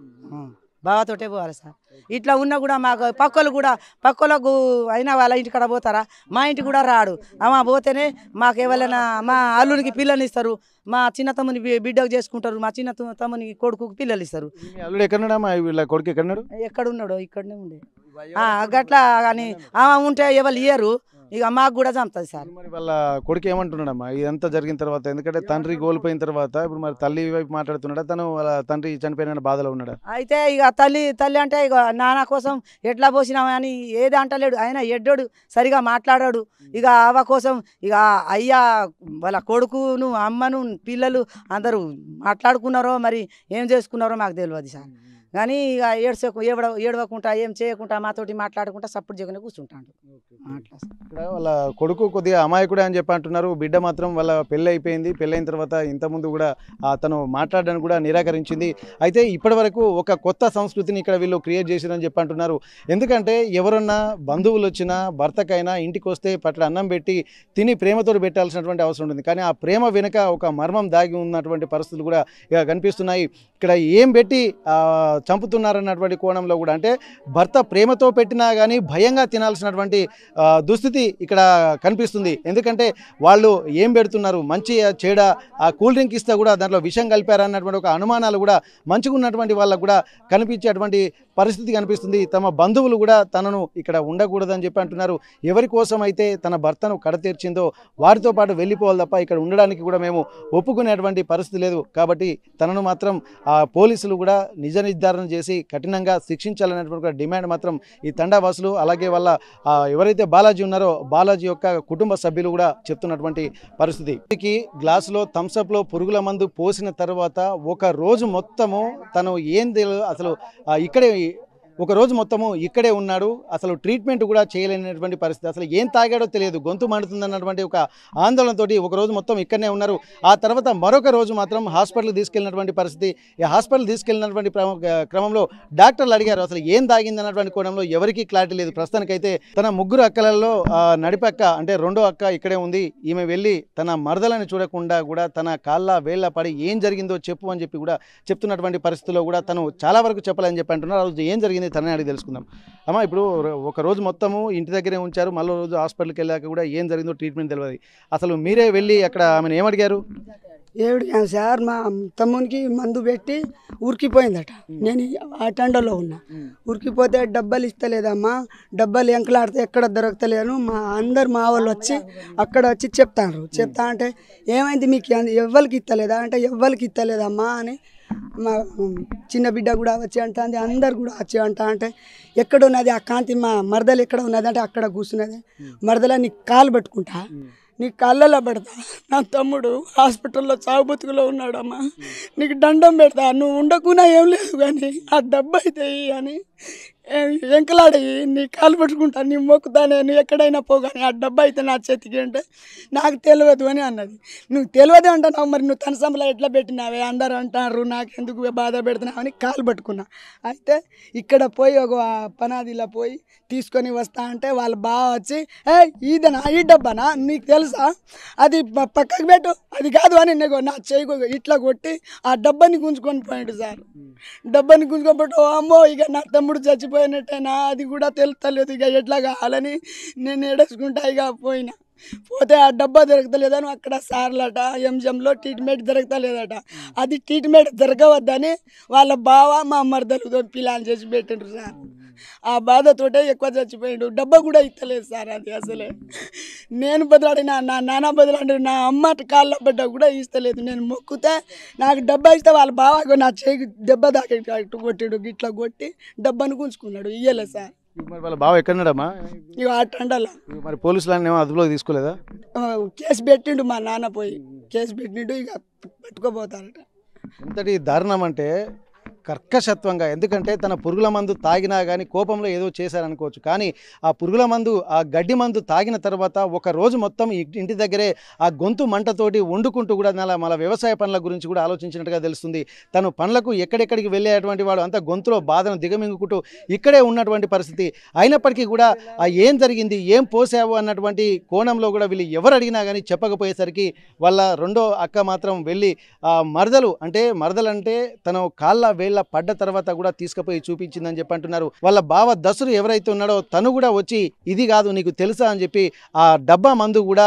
బావతోటే పోవాలి సార్. ఇట్లా ఉన్నా కూడా మాకు పక్కలకు అయినా వాళ్ళ ఇంటికాడ పోతారా, మా ఇంటికి కూడా రాడు. అమ్మ పోతేనే మాకు ఎవరైనా మా అల్లునికి పిల్లలు ఇస్తారు, మా చిన్న తమ్ముని బిడ్డకు చేసుకుంటారు, మా చిన్న తమ్ముని కొడుకు పిల్లలు ఇస్తారు. అల్లుడు ఎక్కడున్నాడా? వీళ్ళ కొడుకు ఎక్కడున్నాడు? ఎక్కడున్నాడో ఇక్కడనే ఉండే గట్లా. కానీ ఆమె ఉంటే ఎవరు ఇయ్యరు, ఇక మాకు కూడా చంపుతుంది సార్. మరి వాళ్ళ కొడుకు ఏమంటున్నాడమ్మా ఇదంతా జరిగిన తర్వాత? ఎందుకంటే తండ్రి కోల్పోయిన తర్వాత ఇప్పుడు మరి తల్లి వైపు మాట్లాడుతున్నాడా, తను వాళ్ళ తండ్రి చనిపోయిన బాధలో ఉన్నాడా? అయితే ఇక తల్లి అంటే ఇక నాన్న కోసం ఎట్లా పోసినామా అని ఏది అంటలేడు. ఆయన ఎడ్డోడు, సరిగా మాట్లాడాడు. ఇక ఆవ కోసం ఇక అయ్యా వాళ్ళ కొడుకును అమ్మను పిల్లలు అందరూ మాట్లాడుకున్నారో మరి ఏం చేసుకున్నారో మాకు తెలియదు సార్. కానీ ఇక ఏడవకుండా ఏం చేయకుండా మాతోటి మాట్లాడుకుంటా సపోర్ట్ చేయకుండా కూర్చుంటాడు. ఇక్కడ వాళ్ళ కొడుకు కొద్దిగా అమాయకుడే అని చెప్పి అంటున్నారు. బిడ్డ మాత్రం వాళ్ళ పెళ్ళి అయిపోయింది. పెళ్ళైన తర్వాత ఇంతకుముందు కూడా తను మాట్లాడడానికి కూడా నిరాకరించింది. అయితే ఇప్పటి వరకు ఒక కొత్త సంస్కృతిని ఇక్కడ వీళ్ళు క్రియేట్ చేసిరని చెప్పి అంటున్నారు. ఎందుకంటే ఎవరన్నా బంధువులు వచ్చినా భర్తకైనా ఇంటికి వస్తే పట్ల అన్నం పెట్టి తిని ప్రేమతో పెట్టాల్సినటువంటి అవసరం ఉంటుంది. కానీ ఆ ప్రేమ వెనుక ఒక మర్మం దాగి ఉన్నటువంటి పరిస్థితులు కూడా ఇక కనిపిస్తున్నాయి. ఇక్కడ ఏం పెట్టి చంపుతున్నారన్నటువంటి కోణంలో కూడా అంటే భర్త ప్రేమతో పెట్టినా కానీ భయంగా తినాల్సినటువంటి దుస్థితి ఇక్కడ కనిపిస్తుంది. ఎందుకంటే వాళ్ళు ఏం పెడుతున్నారు, మంచి చెడ ఆ కూల్ డ్రింక్ ఇస్తే కూడా దాంట్లో విషం కలిపారన్నటువంటి ఒక అనుమానాలు కూడా మంచిగా ఉన్నటువంటి వాళ్ళకు కూడా కనిపించేటువంటి పరిస్థితి కనిపిస్తుంది. తమ బంధువులు కూడా తనను ఇక్కడ ఉండకూడదని చెప్పి అంటున్నారు. ఎవరి కోసం అయితే తన భర్తను కడతీర్చిందో వారితో పాటు వెళ్ళిపోవాలి తప్ప ఇక్కడ ఉండడానికి కూడా మేము ఒప్పుకునేటువంటి పరిస్థితి లేదు. కాబట్టి తనను మాత్రం పోలీసులు కూడా నిజ నిర్ధారణ చేసి కఠినంగా శిక్షించాలనేటువంటి డిమాండ్ మాత్రం ఈ తండావాసులు అలాగే వాళ్ళ ఎవరైతే బాలాజీ ఉన్నారో బాలాజీ యొక్క కుటుంబ సభ్యులు కూడా చెప్తున్నటువంటి పరిస్థితి. గ్లాసులో థమ్స్అప్లో పురుగుల మందు పోసిన తర్వాత ఒక రోజు మొత్తము తను ఏం తెలియదు అసలు ఇక్కడే ఒక రోజు మొత్తము ఇక్కడే ఉన్నాడు. అసలు ట్రీట్మెంట్ కూడా చేయలేనటువంటి పరిస్థితి. అసలు ఏం తాగాడో తెలియదు, గొంతు మండుతుందన్నటువంటి ఒక ఆందోళనతో ఒక రోజు మొత్తం ఇక్కడనే ఉన్నారు. ఆ తర్వాత మరొక రోజు మాత్రం హాస్పిటల్ తీసుకెళ్ళినటువంటి పరిస్థితి. ఈ హాస్పిటల్ తీసుకెళ్ళినటువంటి క్రమంలో డాక్టర్లు అడిగారు అసలు ఏం తాగింది అన్నటువంటి కోణంలో ఎవరికీ క్లారిటీ లేదు. ప్రస్తుతానికైతే తన ముగ్గురు అక్కలలో నడిపక్క అంటే రెండో అక్క ఇక్కడే ఉంది. ఈమె వెళ్ళి తన మరదలని చూడకుండా కూడా తన కాళ్ళ వేళ్ళ పడి ఏం జరిగిందో చెప్పు అని చెప్పి కూడా చెప్తున్నటువంటి పరిస్థితుల్లో కూడా తను చాలా వరకు చెప్పాలని చెప్పి అంటున్నారు. ఆ రోజు ఏం జరిగింది తనే అడిగి తెలుసుకుందాం. అమ్మ ఇప్పుడు ఒక రోజు మొత్తము ఇంటి దగ్గరే ఉంచారు, మళ్ళీ రోజు హాస్పిటల్కి వెళ్ళాక కూడా ఏం జరిగిందో ట్రీట్మెంట్ తెలియదు. అసలు మీరే వెళ్ళి అక్కడ ఆమెను ఏమడిగారు? ఏమిటి సార్ మా తమ్మునికి మందు పెట్టి ఉరికిపోయిందట. నేను ఆ టెండర్లో ఉన్నా. ఉరికిపోతే డబ్బాలు ఇస్తలేదమ్మా, డబ్బాలు ఎంకలాడితే ఎక్కడ దొరకతలేను. మా వాళ్ళు వచ్చి అక్కడ వచ్చి చెప్తా అంటే ఏమైంది మీకు ఎవ్వరికి ఇస్తలేదా అంటే ఎవ్వరికి ఇస్తలేదమ్మా అని మా చిన్న బిడ్డ కూడా వచ్చి అంటుంది, అందరు కూడా వచ్చి అంటే ఎక్కడ ఉన్నది ఆ కాంతి మా మరదలు ఎక్కడ ఉన్నది అంటే అక్కడ కూర్చున్నది. మరదల నీకు కాలు పట్టుకుంటా, నీకు కళ్ళలో పెడతా, నా తమ్ముడు హాస్పిటల్లో చావు బతుకులో ఉన్నాడమ్మా, నీకు దండం పెడతా, నువ్వు ఉండకున్నా ఏం లేదు కానీ ఆ డబ్బు అయితే అని ఎంకలాడి నీ కాలు పట్టుకుంటా, నీ మొక్కుతా, నేను ఎక్కడైనా పోగాని ఆ డబ్బా అయితే నా చేతికి అంటే నాకు తెలియదు అని అన్నది. నువ్వు తెలియదు అంటున్నావు, మరి నువ్వు తన సంబలా ఎట్లా పెట్టినావే, అందరు అంటారు నాకెందుకు బాధ పెడుతున్నావు అని కాలు పట్టుకున్నా. అయితే ఇక్కడ పోయి ఒక పనాదిలో పోయి తీసుకొని వస్తా అంటే వాళ్ళు బాగా వచ్చి ఇదేనా ఈ డబ్బానా నీకు తెలుసా, అది పక్కకు పెట్టు, అది కాదు అని నా చేయి ఇట్లా కొట్టి ఆ డబ్బాని గుంజుకొని పోయాడు సార్. డబ్బాని గుంజుకొని పోయి అమ్మో ఇక నా తమ్ముడు చచ్చిపోయినట్టేనా, అది కూడా తెలుస్తలేదు, ఇక ఎట్లా కావాలని నేను ఏడేసుకుంటా ఇక పోయినా. పోతే ఆ డబ్బా దొరకలేదని అక్కడ సార్లట ఎంజిఎంలో ట్రీట్మెంట్ దొరకలేదట. అది ట్రీట్మెంట్ దొరకవద్దని వాళ్ళ బావ మా మరదలు ప్లాన్ చేసి పెట్టిండ్రు సార్. ఆ బాధతోటే ఎక్కువ చచ్చిపోయిండు. డబ్బా కూడా ఇస్తలేదు సార్. అది అసలే నేను బదులాడిన నా నాన్న బదులాడి నా అమ్మ కాళ్ళ బిడ్డ కూడా ఇస్తలేదు. నేను మొక్కుతే నాకు డబ్బా ఇస్తే వాళ్ళ బావ నా చేయి దెబ్బ దాకేట్టు కొట్టాడు. గిట్లా కొట్టి డబ్బాను గుంజుకున్నాడు. ఇయ్యలేదు సార్. మరి వాళ్ళ బావ ఎక్కడున్నాడమ్మా? ఇక అట్టండాల మరి పోలీసులు ఏమో అదుపులోకి తీసుకోలేదా? కేసు పెట్టిండు మా నాన్న పోయి కేసు పెట్టిండు. ఇక పట్టుకోపోతారట. ఎంతటి దారుణం అంటే కర్కశత్వంగా, ఎందుకంటే తన పురుగుల మందు తాగినా కానీ కోపంలో ఏదో చేశారనుకోవచ్చు, కానీ ఆ పురుగుల మందు ఆ గడ్డి మందు తాగిన తర్వాత ఒక రోజు మొత్తం ఇంటి దగ్గరే ఆ గొంతు మంటతోటి వండుకుంటూ కూడా మన వ్యవసాయ పనుల గురించి కూడా ఆలోచించినట్టుగా తెలుస్తుంది. తను పనులకు ఎక్కడెక్కడికి వెళ్ళేటువంటి వాడు అంతా గొంతులో బాధను దిగమింగుకుంటూ ఇక్కడే ఉన్నటువంటి పరిస్థితి. అయినప్పటికీ కూడా ఏం జరిగింది, ఏం పోసావు అన్నటువంటి కోణంలో కూడా వీళ్ళు ఎవరు అడిగినా కానీ చెప్పకపోయేసరికి వాళ్ళ రెండో అక్క మాత్రం వెళ్ళి మరదలంటే తను కాళ్ళ వేళ్ళ పడ్డ తర్వాత కూడా తీసుకుపోయి చూపించిందని చెప్పి అంటున్నారు. వాళ్ళ బావ దసురు ఎవరైతే ఉన్నాడో తను కూడా వచ్చి ఇది కాదు నీకు తెలుసా అని చెప్పి ఆ డబ్బా మందు కూడా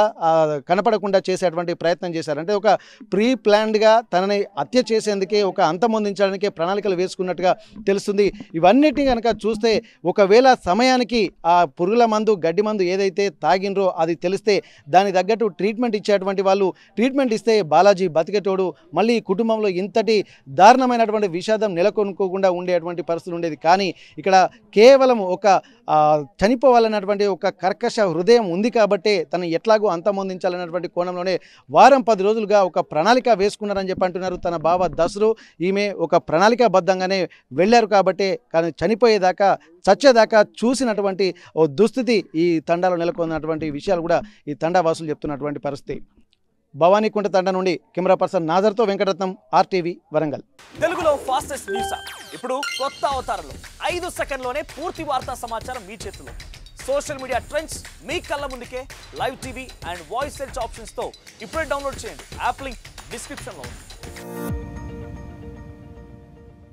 కనపడకుండా చేసేటువంటి ప్రయత్నం చేశారు. అంటే ఒక ప్రీ ప్లాన్డ్గా తనని హత్య చేసేందుకే, ఒక అంతమొందించడానికే ప్రణాళికలు వేసుకున్నట్టుగా తెలుస్తుంది. ఇవన్నిటిని కనుక చూస్తే ఒకవేళ సమయానికి ఆ పురుగుల మందు గడ్డి మందు ఏదైతే తాగినరో అది తెలిస్తే దాని తగ్గట్టు ట్రీట్మెంట్ ఇచ్చేటువంటి వాళ్ళు ట్రీట్మెంట్ ఇస్తే బాలాజీ బతికేటోడు, మళ్ళీ కుటుంబంలో ఇంతటి దారుణమైనటువంటి విషాదం నెలకొనుకోకుండా ఉండేటువంటి పరిస్థితులు ఉండేది. కానీ ఇక్కడ కేవలం ఒక చనిపోవాలన్నటువంటి ఒక కర్కశ హృదయం ఉంది కాబట్టే తను ఎట్లాగో అంతమొందించాలన్నటువంటి కోణంలోనే వారం 10 రోజులుగా ఒక ప్రణాళిక వేసుకున్నారని చెప్పి అంటున్నారు. తన బావ దసరు ఈమె ఒక ప్రణాళికాబద్ధంగానే వెళ్ళారు కాబట్టే, కానీ చనిపోయేదాకా చచ్చేదాకా చూసినటువంటి ఓ దుస్థితి ఈ తండాలో నెలకొన్నటువంటి విషయాలు కూడా ఈ తండా వాసులు చెప్తున్నటువంటి పరిస్థితి. భవానీకుంట తండా నుండి కెమెరా పర్సన్ నాజర్తో వెంకటరత్నం, RTV వరంగల్. తెలుగులో ఫాస్టెస్ట్ న్యూస్ ఇప్పుడు కొత్త అవతారంలో 5 సెకండ్లోనే పూర్తి వార్తా సమాచారం మీ చేతిలో. సోషల్ మీడియా ట్రెండ్స్ మీ కళ్ళ ముందుకే live TV and voice search ఆప్షన్స్తో ఇప్పుడే డౌన్లోడ్ చేయండి. యాప్ లింక్ డిస్క్రిప్షన్లో ఉంది.